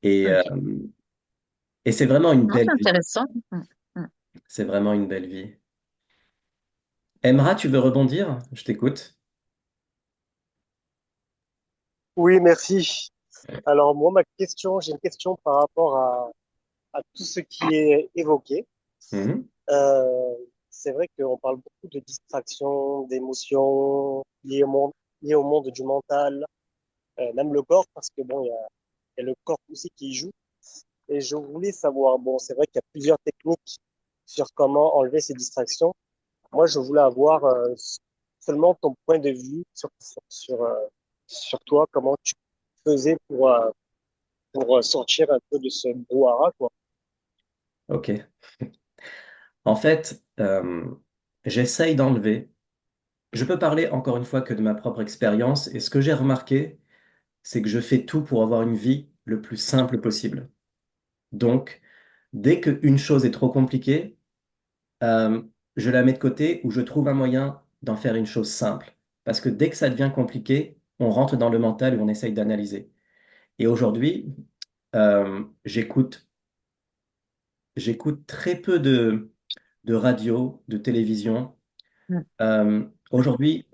Et, mm. euh, Ok. et c'est vraiment une Non, belle c'est vie. intéressant. Mm, mm. C'est vraiment une belle vie. Emra, tu veux rebondir? Je t'écoute. Oui, merci. Alors moi, j'ai une question par rapport à tout ce qui est évoqué. Mhm. Euh, c'est vrai qu'on parle beaucoup de distraction, d'émotions liées au monde du mental. même le corps, parce que bon, il y a le corps aussi qui y joue. Et je voulais savoir, bon, c'est vrai qu'il y a plusieurs techniques sur comment enlever ces distractions. Moi, je voulais avoir seulement ton point de vue sur toi, comment tu faisais pour sortir un peu de ce brouhaha, quoi. Ok. En fait, j'essaye d'enlever. Je peux parler encore une fois que de ma propre expérience. Et ce que j'ai remarqué, c'est que je fais tout pour avoir une vie le plus simple possible. Donc, dès qu'une chose est trop compliquée, euh, je la mets de côté ou je trouve un moyen d'en faire une chose simple. Parce que dès que ça devient compliqué, on rentre dans le mental et on essaye d'analyser. Et aujourd'hui, j'écoute très peu de radio, de télévision. Aujourd'hui,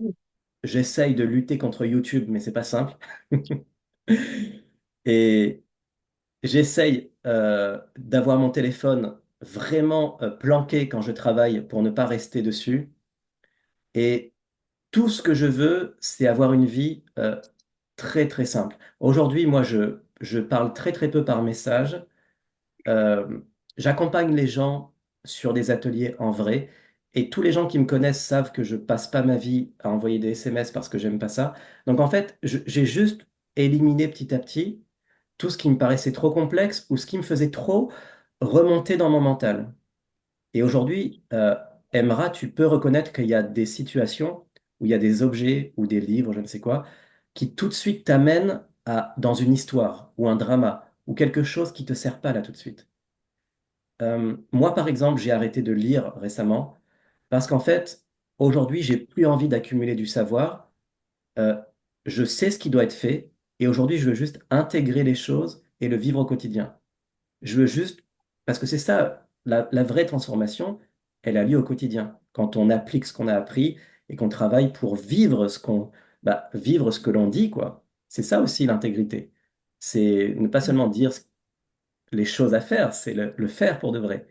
j'essaye de lutter contre YouTube, mais c'est pas simple. Et j'essaye d'avoir mon téléphone vraiment planqué quand je travaille pour ne pas rester dessus. Et tout ce que je veux, c'est avoir une vie très très simple. Aujourd'hui, moi, je parle très très peu par message. Euh, J'accompagne les gens sur des ateliers en vrai. Et tous les gens qui me connaissent savent que je passe pas ma vie à envoyer des SMS parce que j'aime pas ça. Donc en fait, j'ai juste éliminé petit à petit tout ce qui me paraissait trop complexe ou ce qui me faisait trop remonter dans mon mental. Et aujourd'hui, Emra, tu peux reconnaître qu'il y a des situations où il y a des objets ou des livres, je ne sais quoi, qui tout de suite t'amènent dans une histoire ou un drama ou quelque chose qui te sert pas là tout de suite. Moi, par exemple, j'ai arrêté de lire récemment parce qu'en fait, aujourd'hui, j'ai plus envie d'accumuler du savoir. Euh, je sais ce qui doit être fait et aujourd'hui, je veux juste intégrer les choses et le vivre au quotidien. Je veux juste, parce que c'est ça, la vraie transformation, elle a lieu au quotidien. Quand on applique ce qu'on a appris et qu'on travaille pour vivre vivre ce que l'on dit, quoi. C'est ça aussi l'intégrité. C'est ne pas seulement dire les choses à faire, c'est le faire pour de vrai.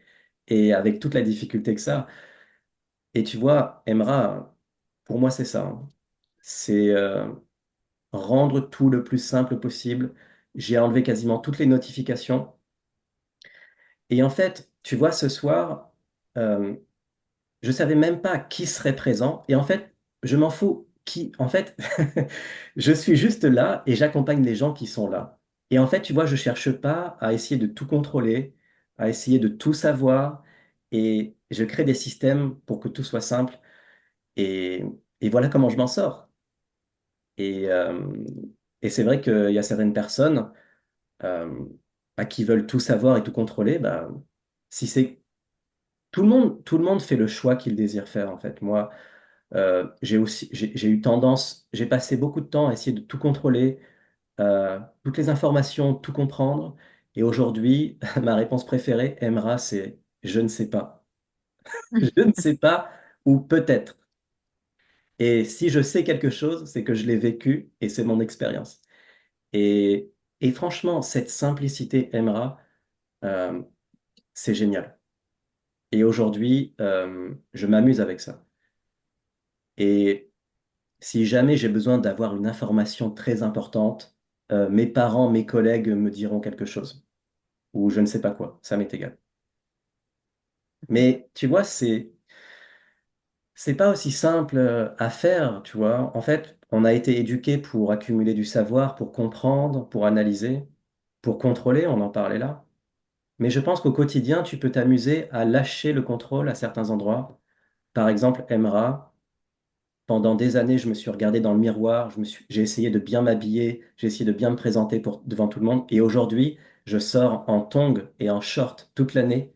Et avec toute la difficulté que ça. Et tu vois, Emra, pour moi, c'est ça, hein. C'est rendre tout le plus simple possible. J'ai enlevé quasiment toutes les notifications. Et en fait, tu vois, ce soir, euh, je savais même pas qui serait présent. Et en fait, je m'en fous. Qui, en fait, je suis juste là et j'accompagne les gens qui sont là. Et en fait, tu vois, je cherche pas à essayer de tout contrôler, à essayer de tout savoir. Et je crée des systèmes pour que tout soit simple. Et, et voilà comment je m'en sors. Et, euh, et c'est vrai qu'il y a certaines personnes euh, qui veulent tout savoir et tout contrôler. Bah, si c'est tout le monde fait le choix qu'il désire faire, en fait. Moi, j'ai eu tendance, j'ai passé beaucoup de temps à essayer de tout contrôler, toutes les informations, tout comprendre. Et aujourd'hui, ma réponse préférée, Emra, c'est je ne sais pas. Je ne sais pas ou peut-être. Et si je sais quelque chose, c'est que je l'ai vécu et c'est mon expérience. Et, et franchement, cette simplicité, Emra, euh, c'est génial. Et aujourd'hui, je m'amuse avec ça. Et si jamais j'ai besoin d'avoir une information très importante, mes parents, mes collègues me diront quelque chose, ou je ne sais pas quoi, ça m'est égal. Mais tu vois, c'est pas aussi simple à faire, tu vois. En fait, on a été éduqué pour accumuler du savoir, pour comprendre, pour analyser, pour contrôler, on en parlait là. Mais je pense qu'au quotidien, tu peux t'amuser à lâcher le contrôle à certains endroits. Par exemple, Emra. Pendant des années, je me suis regardé dans le miroir, j'ai essayé de bien m'habiller, j'ai essayé de bien me présenter devant tout le monde. Et aujourd'hui, je sors en tongs et en short toute l'année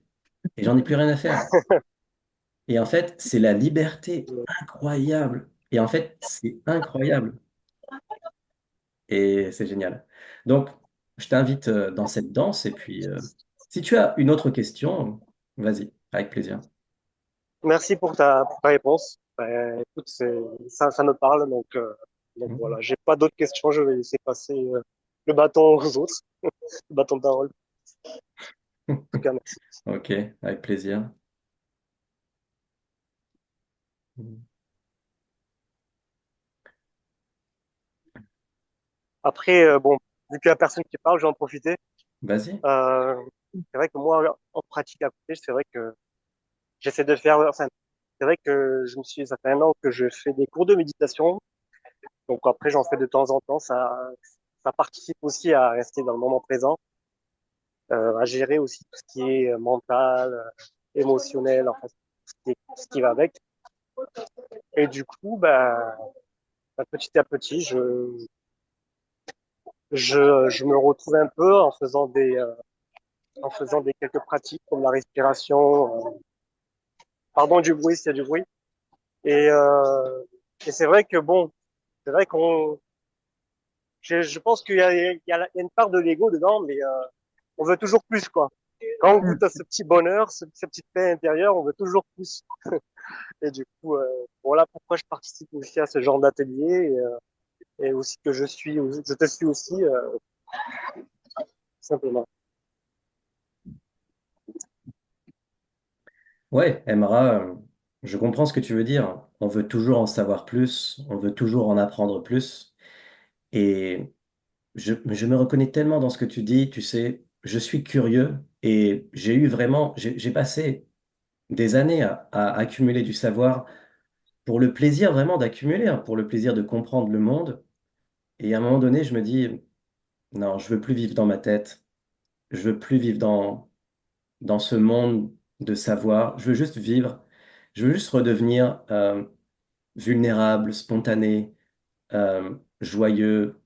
et j'en ai plus rien à faire. Et en fait, c'est la liberté incroyable. Et en fait, c'est incroyable. Et c'est génial. Donc, je t'invite dans cette danse. Et puis, si tu as une autre question, vas-y, avec plaisir. Merci pour ta réponse. Écoute, ça me parle, donc voilà. J'ai pas d'autres questions. Je vais laisser passer le bâton aux autres, le bâton de parole. En tout cas, merci. Ok, avec plaisir. Après, bon, vu qu'il y a personne qui parle, je vais en profiter. Vas-y. Euh, c'est vrai que moi, en pratique à côté, c'est vrai que j'essaie de faire, enfin, c'est vrai que ça fait un an que je fais des cours de méditation. Donc après, j'en fais de temps en temps. Ça participe aussi à rester dans le moment présent, à gérer aussi tout ce qui est mental, émotionnel, en fait, ce qui va avec. Et du coup, bah, petit à petit, je me retrouve un peu en faisant des quelques pratiques comme la respiration. Pardon du bruit, s'il y a du bruit. Et, euh, et c'est vrai que bon, c'est vrai je pense qu'il y a une part de l'ego dedans, mais on veut toujours plus, quoi. Quand on goûte à ce petit bonheur, cette petite paix intérieure, on veut toujours plus. Et du coup, voilà pourquoi je participe aussi à ce genre d'atelier et aussi que je te suis aussi, simplement. Ouais, Emra, je comprends ce que tu veux dire. On veut toujours en savoir plus, on veut toujours en apprendre plus. Et je me reconnais tellement dans ce que tu dis, tu sais, je suis curieux et j'ai passé des années à accumuler du savoir pour le plaisir vraiment d'accumuler, hein, pour le plaisir de comprendre le monde. Et à un moment donné, je me dis, non, je veux plus vivre dans ma tête, je veux plus vivre dans ce monde de savoir, je veux juste redevenir vulnérable, spontané, joyeux,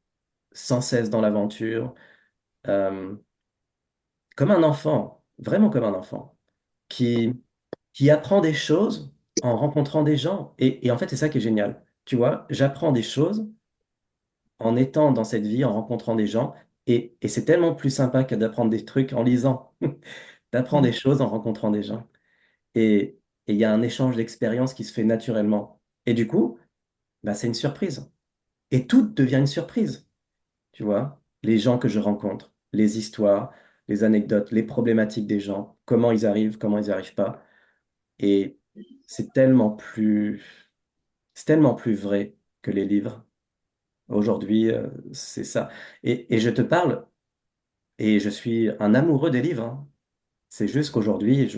sans cesse dans l'aventure, euh, comme un enfant, vraiment comme un enfant, qui, qui apprend des choses en rencontrant des gens. Et en fait, c'est ça qui est génial. Tu vois, j'apprends des choses en étant dans cette vie, en rencontrant des gens, et c'est tellement plus sympa que d'apprendre des trucs en lisant, d'apprendre des choses en rencontrant des gens. Et et il y a un échange d'expériences qui se fait naturellement. Et du coup, bah, c'est une surprise. Et tout devient une surprise. Tu vois, les gens que je rencontre, les histoires, les anecdotes, les problématiques des gens, comment ils n'y arrivent pas. Et c'est tellement plus, c'est tellement plus vrai que les livres. Aujourd'hui, c'est ça. Et je te parle, et je suis un amoureux des livres, hein. C'est juste qu'aujourd'hui,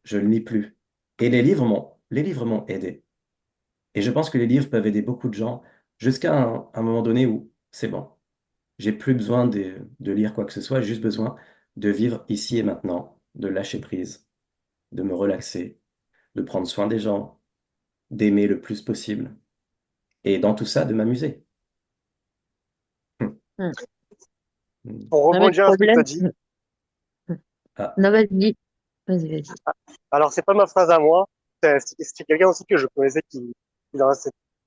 je ne lis plus. Et les livres m'ont aidé. Et je pense que les livres peuvent aider beaucoup de gens jusqu'à un moment donné où c'est bon. J'ai plus besoin de lire quoi que ce soit, j'ai juste besoin de vivre ici et maintenant, de lâcher prise, de me relaxer, de prendre soin des gens, d'aimer le plus possible. Et dans tout ça, de m'amuser. Mm. Hmm. Pour Ah, mais le rebondir à ce que tu as problème. dit, Ah, Non, vas-y. Vas-y, vas-y. alors c'est pas ma phrase à moi, c'est quelqu'un aussi que je connaissais qui dans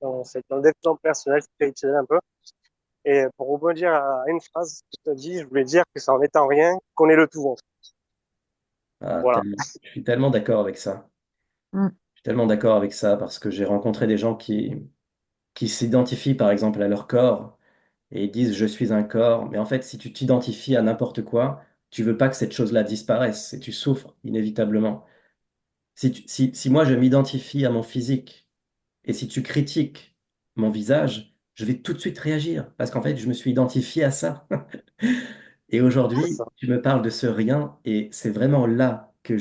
dans le développement personnel, spirituel un peu. Et pour rebondir à une phrase que tu as dit, je voulais dire que c'est en étant rien qu'on est le tout, en fait. Voilà. je suis tellement d'accord avec ça. Mm. Je suis tellement d'accord avec ça parce que j'ai rencontré des gens qui s'identifient par exemple à leur corps et ils disent je suis un corps. Mais en fait, si tu t'identifies à n'importe quoi, tu veux pas que cette chose-là disparaisse et tu souffres inévitablement. Si moi je m'identifie à mon physique et si tu critiques mon visage, je vais tout de suite réagir parce qu'en fait, je me suis identifié à ça. Et C'est aujourd'hui, ça. tu me parles de ce rien et c'est vraiment là que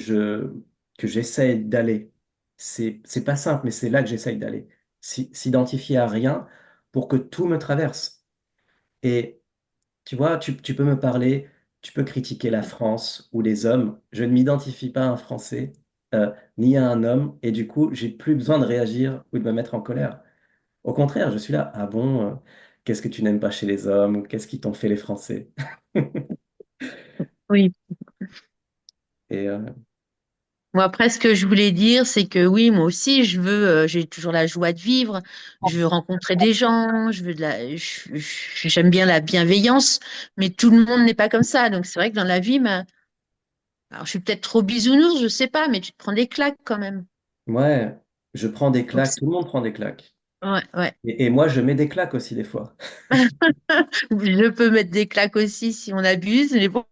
j'essaie d'aller. C'est pas simple, mais c'est là que j'essaie d'aller. S'identifier à rien pour que tout me traverse. Et tu vois, tu peux me parler, tu peux critiquer la France ou les hommes. Je ne m'identifie pas à un Français, ni à un homme, et du coup, j'ai plus besoin de réagir ou de me mettre en colère. Au contraire, je suis là. Ah bon, qu'est-ce que tu n'aimes pas chez les hommes? Qu'est-ce qui t'ont fait les Français? Oui. Et Moi, après, ce que je voulais dire, c'est que oui, moi aussi, j'ai toujours la joie de vivre, je veux rencontrer des gens, j'aime bien la bienveillance, mais tout le monde n'est pas comme ça. Donc, c'est vrai que dans la vie, alors, je suis peut-être trop bisounours, je sais pas, mais tu te prends des claques quand même. ouais, je prends des Donc, claques, tout le monde prend des claques. ouais, ouais. Et moi, je mets des claques aussi des fois. Je peux mettre des claques aussi si on abuse, mais bon.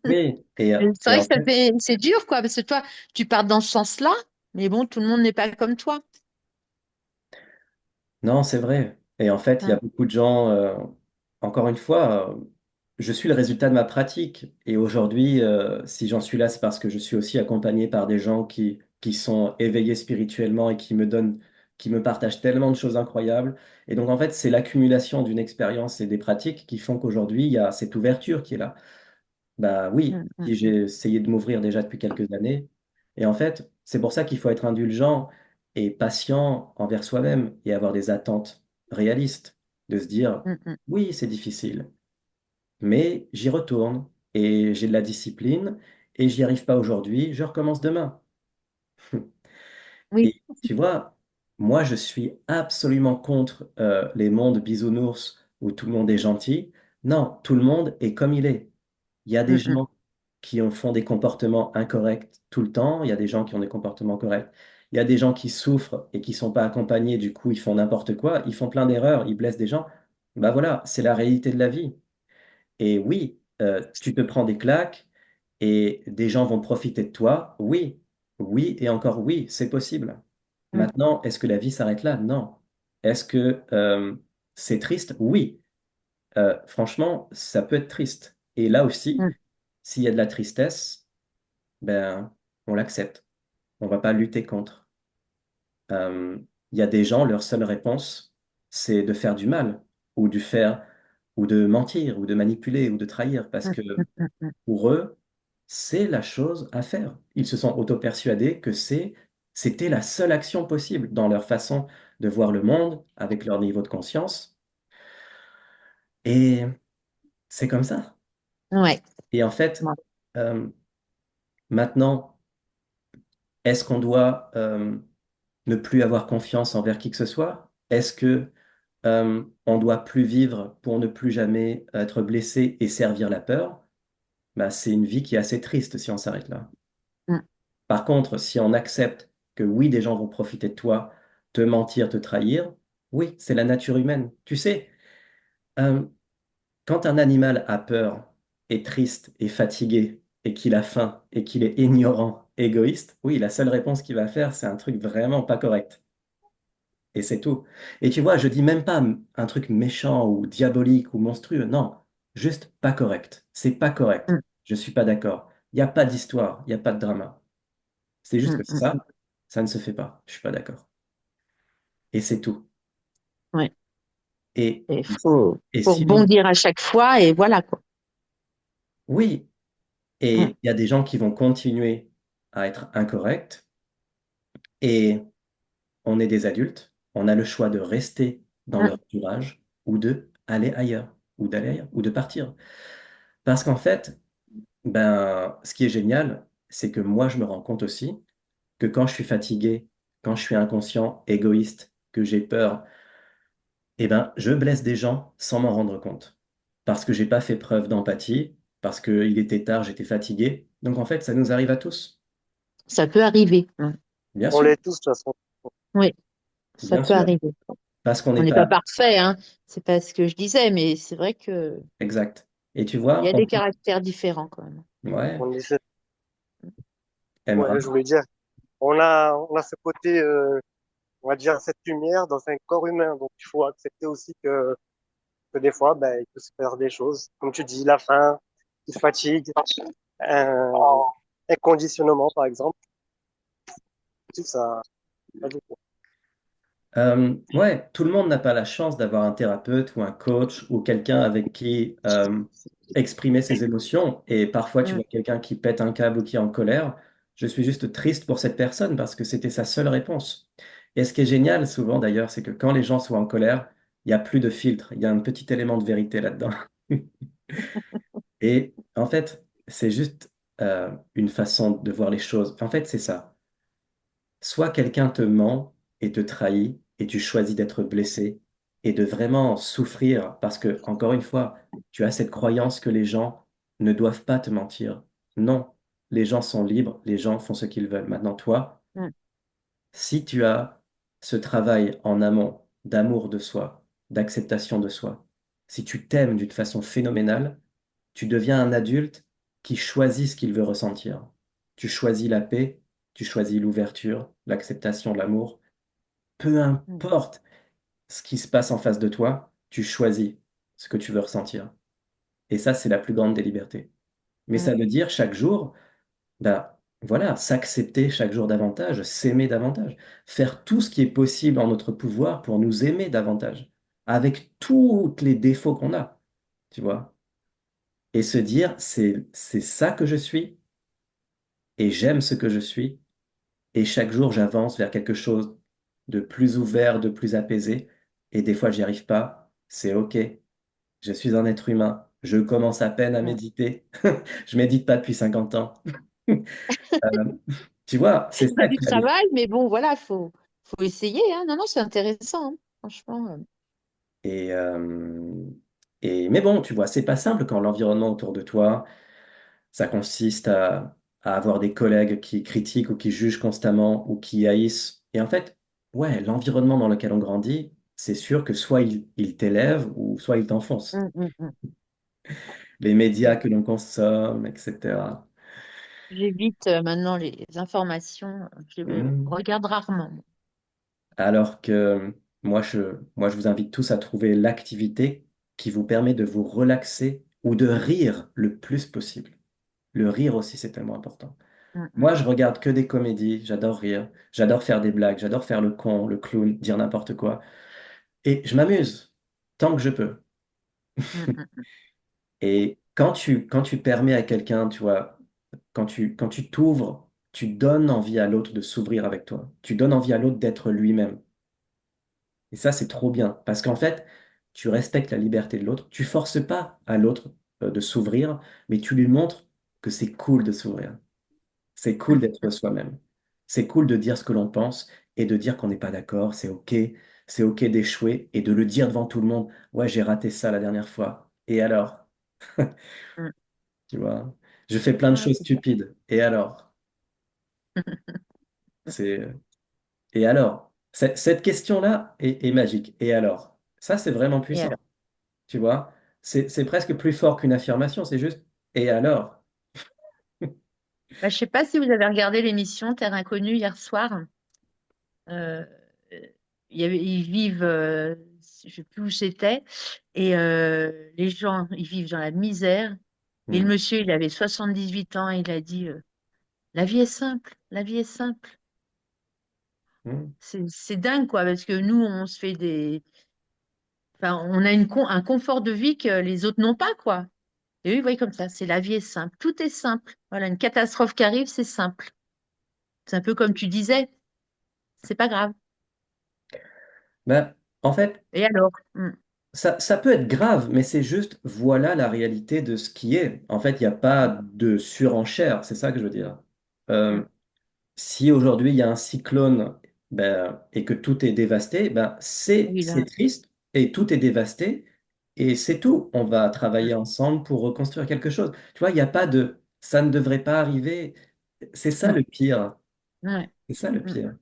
Oui, C'est et vrai en que fait, c'est dur, quoi, parce que toi, tu pars dans ce sens-là, mais bon, tout le monde n'est pas comme toi. non, c'est vrai. Et en fait, il y a Hein. beaucoup de gens. encore une fois, je suis le résultat de ma pratique. Et aujourd'hui, si j'en suis là, c'est parce que je suis aussi accompagné par des gens qui sont éveillés spirituellement et qui me partagent tellement de choses incroyables. Et donc, en fait, c'est l'accumulation d'une expérience et des pratiques qui font qu'aujourd'hui, il y a cette ouverture qui est là. Bah oui, Mm, mm, si j'ai essayé de m'ouvrir déjà depuis quelques années. Et en fait, c'est pour ça qu'il faut être indulgent et patient envers soi-même et avoir des attentes réalistes, de se dire, mm, mm. oui, c'est difficile, mais j'y retourne et j'ai de la discipline et j'y arrive pas aujourd'hui, je recommence demain. Oui. Et tu vois, moi, je suis absolument contre les mondes bisounours où tout le monde est gentil. Non, tout le monde est comme il est. Il y a des Mm, mm, gens qui font des comportements incorrects tout le temps. Il y a des gens qui ont des comportements corrects. Il y a des gens qui souffrent et qui sont pas accompagnés. Du coup, ils font n'importe quoi. Ils font plein d'erreurs. Ils blessent des gens. Bah voilà, c'est la réalité de la vie. Et oui, tu te prends des claques et des gens vont profiter de toi. Oui, oui et encore oui, c'est possible. mm, Maintenant, est-ce que la vie s'arrête là? Non. Est-ce que c'est triste? Oui. Franchement, ça peut être triste. Et là aussi, mm, s'il y a de la tristesse, ben, on l'accepte. On va pas lutter contre. Euh, Il y a des gens, leur seule réponse, c'est de faire du mal, ou de faire, ou de mentir, ou de manipuler, ou de trahir, parce mm, que mm, mm, mm. pour eux, c'est la chose à faire. Ils se sont auto-persuadés que c'était la seule action possible dans leur façon de voir le monde, avec leur niveau de conscience. Et c'est comme ça. Ouais. Et en fait, Ouais. euh, maintenant, est-ce qu'on doit ne plus avoir confiance envers qui que ce soit? Est-ce que on doit plus vivre pour ne plus jamais être blessé et servir la peur? Bah, c'est une vie qui est assez triste si on s'arrête là. Mm, Par contre, si on accepte que oui, des gens vont profiter de toi, te mentir, te trahir, oui, c'est la nature humaine. Tu sais, euh, quand un animal a peur, est triste, est fatigué, et qu'il a faim, et qu'il est ignorant, égoïste, oui, la seule réponse qu'il va faire, c'est un truc vraiment pas correct. Et c'est tout. Et tu vois, je dis même pas un truc méchant ou diabolique ou monstrueux, non, juste pas correct. C'est pas correct. mm, Je suis pas d'accord. Il n'y a pas d'histoire, il n'y a pas de drama. C'est juste mm, que mm, mm. ça ne se fait pas. Je suis pas d'accord. Et c'est tout. Ouais. Et, Il faut si on... rebondir à chaque fois et voilà quoi. Oui, Mm, et il y a des gens qui vont continuer à être incorrects et on est des adultes. On a le choix de rester dans mm, leur entourage ou de aller ailleurs, ou d'aller ailleurs, ou de partir. Parce qu'en fait, ben, ce qui est génial, c'est que moi, je me rends compte aussi que quand je suis fatigué, quand je suis inconscient, égoïste, que j'ai peur, eh ben, je blesse des gens sans m'en rendre compte. Parce que j'ai pas fait preuve d'empathie, parce qu'il était tard, j'étais fatigué. Donc en fait, ça nous arrive à tous. Ça peut arriver. Mm. Bien On sûr, l'est tous, de toute façon. Oui, ça bien peut sûr. arriver. Parce qu'on On n'est n'est pas pas parfait, hein. C'est pas ce que je disais, mais c'est vrai que exact. Et tu il y vois, a des caractères différents quand même. ouais, On essaie, Emra. ouais, je voulais dire, on a ce côté, on va dire, cette lumière dans un corps humain. Donc, il faut accepter aussi que des fois, ben, il peut se faire des choses. Comme tu dis, la faim, une fatigue, un, un conditionnement, par exemple. Tout ça, pas du tout. Ouais, tout le monde n'a pas la chance d'avoir un thérapeute ou un coach ou quelqu'un avec qui exprimer ses émotions. Et parfois, tu Mm. vois quelqu'un qui pète un câble ou qui est en colère. Je suis juste triste pour cette personne parce que c'était sa seule réponse. Et ce qui est génial souvent d'ailleurs, c'est que quand les gens sont en colère, il n'y a plus de filtre. Il y a un petit élément de vérité là-dedans. Et en fait, c'est juste une façon de voir les choses. En fait, c'est ça. Soit quelqu'un te ment et te trahit et tu choisis d'être blessé et de vraiment souffrir parce que, encore une fois, tu as cette croyance que les gens ne doivent pas te mentir. Non, les gens sont libres, les gens font ce qu'ils veulent. Maintenant, toi, Mm. si tu as ce travail en amont d'amour de soi, d'acceptation de soi, si tu t'aimes d'une façon phénoménale, tu deviens un adulte qui choisit ce qu'il veut ressentir. Tu choisis la paix, tu choisis l'ouverture, l'acceptation, l'amour. Peu Mm. importe ce qui se passe en face de toi, tu choisis. ce que tu veux ressentir. Et ça, c'est la plus grande des libertés. Mais Mm. ça veut dire chaque jour, ben, voilà, s'accepter chaque jour davantage, s'aimer davantage, faire tout ce qui est possible en notre pouvoir pour nous aimer davantage, avec tous les défauts qu'on a, tu vois. Et se dire, c'est ça que je suis, et j'aime ce que je suis, et chaque jour, j'avance vers quelque chose de plus ouvert, de plus apaisé, et des fois, j'y arrive pas, c'est OK, je suis un être humain, je commence à peine à Mm. méditer, je médite pas depuis 50 ans. Euh, Tu vois, c'est C'est ça du qui est la vie. travail, mais bon, voilà, faut essayer, hein. Non, non, c'est intéressant, hein. Franchement. Et, euh, mais bon, tu vois, c'est pas simple quand l'environnement autour de toi, ça consiste à avoir des collègues qui critiquent ou qui jugent constamment ou qui haïssent. Et en fait, ouais, l'environnement dans lequel on grandit, c'est sûr que soit il t'élève ou soit il t'enfonce. Mm, mm, mm. Les médias que l'on consomme, etc. J'évite maintenant les informations, je les Hmm. regarde rarement. Alors que moi, je vous invite tous à trouver l'activité qui vous permet de vous relaxer ou de rire le plus possible. Le rire aussi, c'est tellement important. Mm, mm, Moi, je regarde que des comédies, j'adore rire, j'adore faire des blagues, j'adore faire le con, le clown, dire n'importe quoi. Et je m'amuse tant que je peux. mm, mm. Et quand tu permets à quelqu'un, tu vois, quand tu t'ouvres, tu donnes envie à l'autre de s'ouvrir avec toi. Tu donnes envie à l'autre d'être lui-même. Et ça, c'est trop bien. Parce qu'en fait, tu respectes la liberté de l'autre. Tu forces pas à l'autre de s'ouvrir, mais tu lui montres que c'est cool de s'ouvrir. C'est cool d'être soi-même. C'est cool de dire ce que l'on pense et de dire qu'on n'est pas d'accord. C'est OK. C'est OK d'échouer et de le dire devant tout le monde. Ouais, j'ai raté ça la dernière fois. Et alors? Mm. Tu vois? Je fais plein de Ouais, choses c'est ça. stupides. Et alors? C'est... Et alors? Cette question-là est magique. Et alors? Ça, c'est vraiment Et puissant. alors? Tu vois? C'est presque plus fort qu'une affirmation. C'est juste, et alors? Bah, je sais pas si vous avez regardé l'émission Terre Inconnue hier soir. Euh, ils vivent, je sais plus où c'était, et les gens, ils vivent dans la misère. Et le Hmm, monsieur, il avait 78 ans, et il a dit, la vie est simple, la vie est simple. hmm. C'est dingue, quoi, parce que nous, on se fait enfin, on a un confort de vie que les autres n'ont pas, quoi. Et eux, ils voient comme ça, c'est la vie est simple, tout est simple. Voilà, une catastrophe qui arrive, c'est simple. C'est un peu comme tu disais, c'est pas grave. Ben, en fait, Et alors? ça peut être grave, mais c'est juste, voilà la réalité de ce qui est. En fait, il n'y a pas Mm, de surenchère, c'est ça que je veux dire. Euh, mm. Si aujourd'hui il y a un cyclone ben, et que tout est dévasté, ben, c'est Oui, c'est là. triste et tout est dévasté et c'est tout. On va Mm, travailler ensemble pour reconstruire quelque chose. Tu vois, il n'y a pas de ça ne devrait pas arriver. C'est ça non. le pire. Ouais. C'est ça le Mm. pire.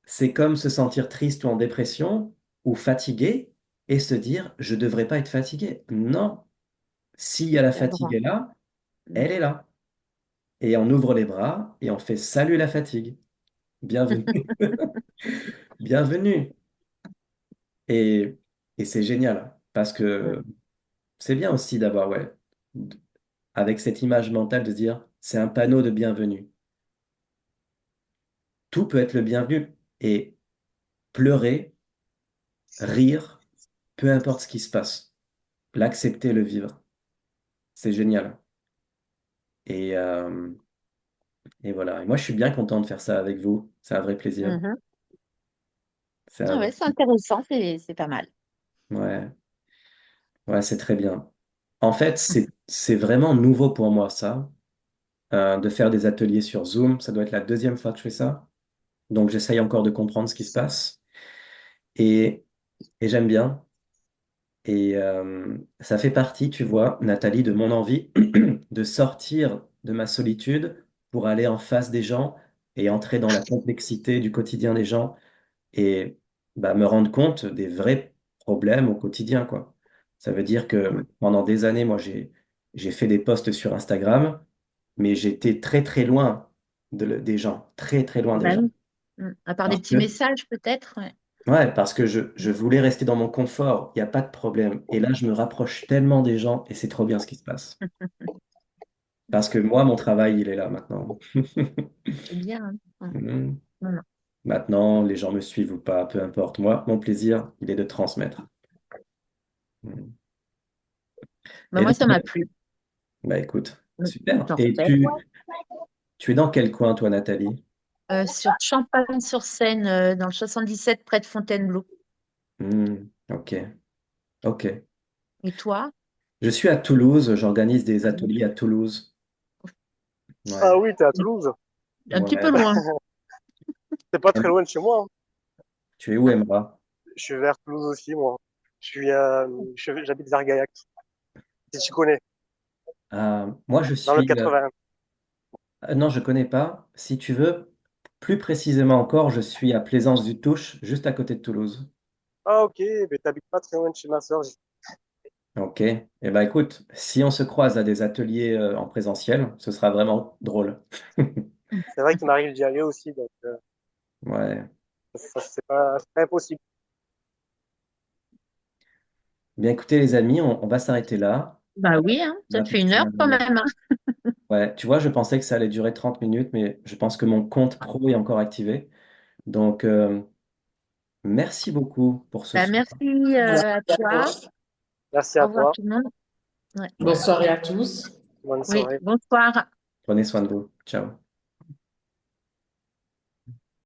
C'est comme se sentir triste ou en dépression ou fatigué et se dire je ne devrais pas être fatigué. Non, s'il y a la T'as le fatigue droit. est là, Mm. elle est là. Et on ouvre les bras et on fait salut la fatigue. Bienvenue. Bienvenue. Et, et c'est génial parce Mm. que c'est bien aussi d'avoir, ouais, avec cette image mentale de se dire c'est un panneau de bienvenue. Tout peut être le bienvenu et pleurer, rire, peu importe ce qui se passe. L'accepter, le vivre. C'est génial. Et, euh, et voilà. Et moi, je suis bien content de faire ça avec vous. C'est un vrai plaisir. Mhm. C'est un Ah vrai... ouais, c'est intéressant, c'est pas mal. Ouais, ouais, c'est très bien. En fait, c'est vraiment nouveau pour moi, ça, de faire des ateliers sur Zoom. Ça doit être la deuxième fois que je fais ça. Donc, j'essaye encore de comprendre ce qui se passe. Et, et j'aime bien. Et ça fait partie, tu vois, Nathalie, de mon envie de sortir de ma solitude pour aller en face des gens et entrer dans la complexité du quotidien des gens et bah, me rendre compte des vrais problèmes au quotidien, quoi. Ça veut dire Mm. que pendant des années, moi, j'ai fait des posts sur Instagram, mais j'étais très, très loin des gens, très, très loin des Bah gens. oui. À part des Parce petits que messages, peut-être. Ouais. Ouais, parce que je voulais rester dans mon confort, il n'y a pas de problème. Et là, je me rapproche tellement des gens et c'est trop bien ce qui se passe. Parce que moi, mon travail, il est là maintenant. C'est bien, hein. Mhm. Non, non. Maintenant, les gens me suivent ou pas, peu importe. Moi, mon plaisir, il est de transmettre. Mhm. Bah, Et moi, donc, ça m'a plu. bah écoute, Donc, super. j'en Et refais. tu es dans quel coin, toi, Nathalie? Sur Champagne-sur-Seine, dans le 77, près de Fontainebleau. Ok, ok. Et toi? Je suis à Toulouse, j'organise des Ah bon. ateliers à Toulouse. Ah Ouais, oui, t'es à Toulouse. Un petit ouais. peu loin. T'es pas très loin de chez moi, hein. Tu es où, Emma? Je suis vers Toulouse aussi, moi. J'habite vers Gaillac, si tu connais, Moi, je dans le suis. 80. Non, je connais pas. Si tu veux, plus précisément encore, je suis à Plaisance du Touche, juste à côté de Toulouse. Ah ok, mais t'habites pas très loin de chez ma sœur. Ok. Eh ben, écoute, si on se croise à des ateliers en présentiel, ce sera vraiment drôle. C'est vrai qu'il m'arrive d'y aller aussi, donc Ouais. c'est pas impossible. Bien, écoutez, les amis, on va s'arrêter là. Bah oui, hein, ça Là, fait parce une que, heure quand même, hein. ouais, tu vois, je pensais que ça allait durer 30 minutes, mais je pense que mon compte pro est encore activé. Donc, merci beaucoup pour ce Bah, soir. merci à Merci à toi. toi. Merci Au à revoir toi. tout le monde. Ouais. Bonne Ouais. soirée à tous. Bonne Oui, soirée. bonsoir. Prenez soin de vous. Ciao.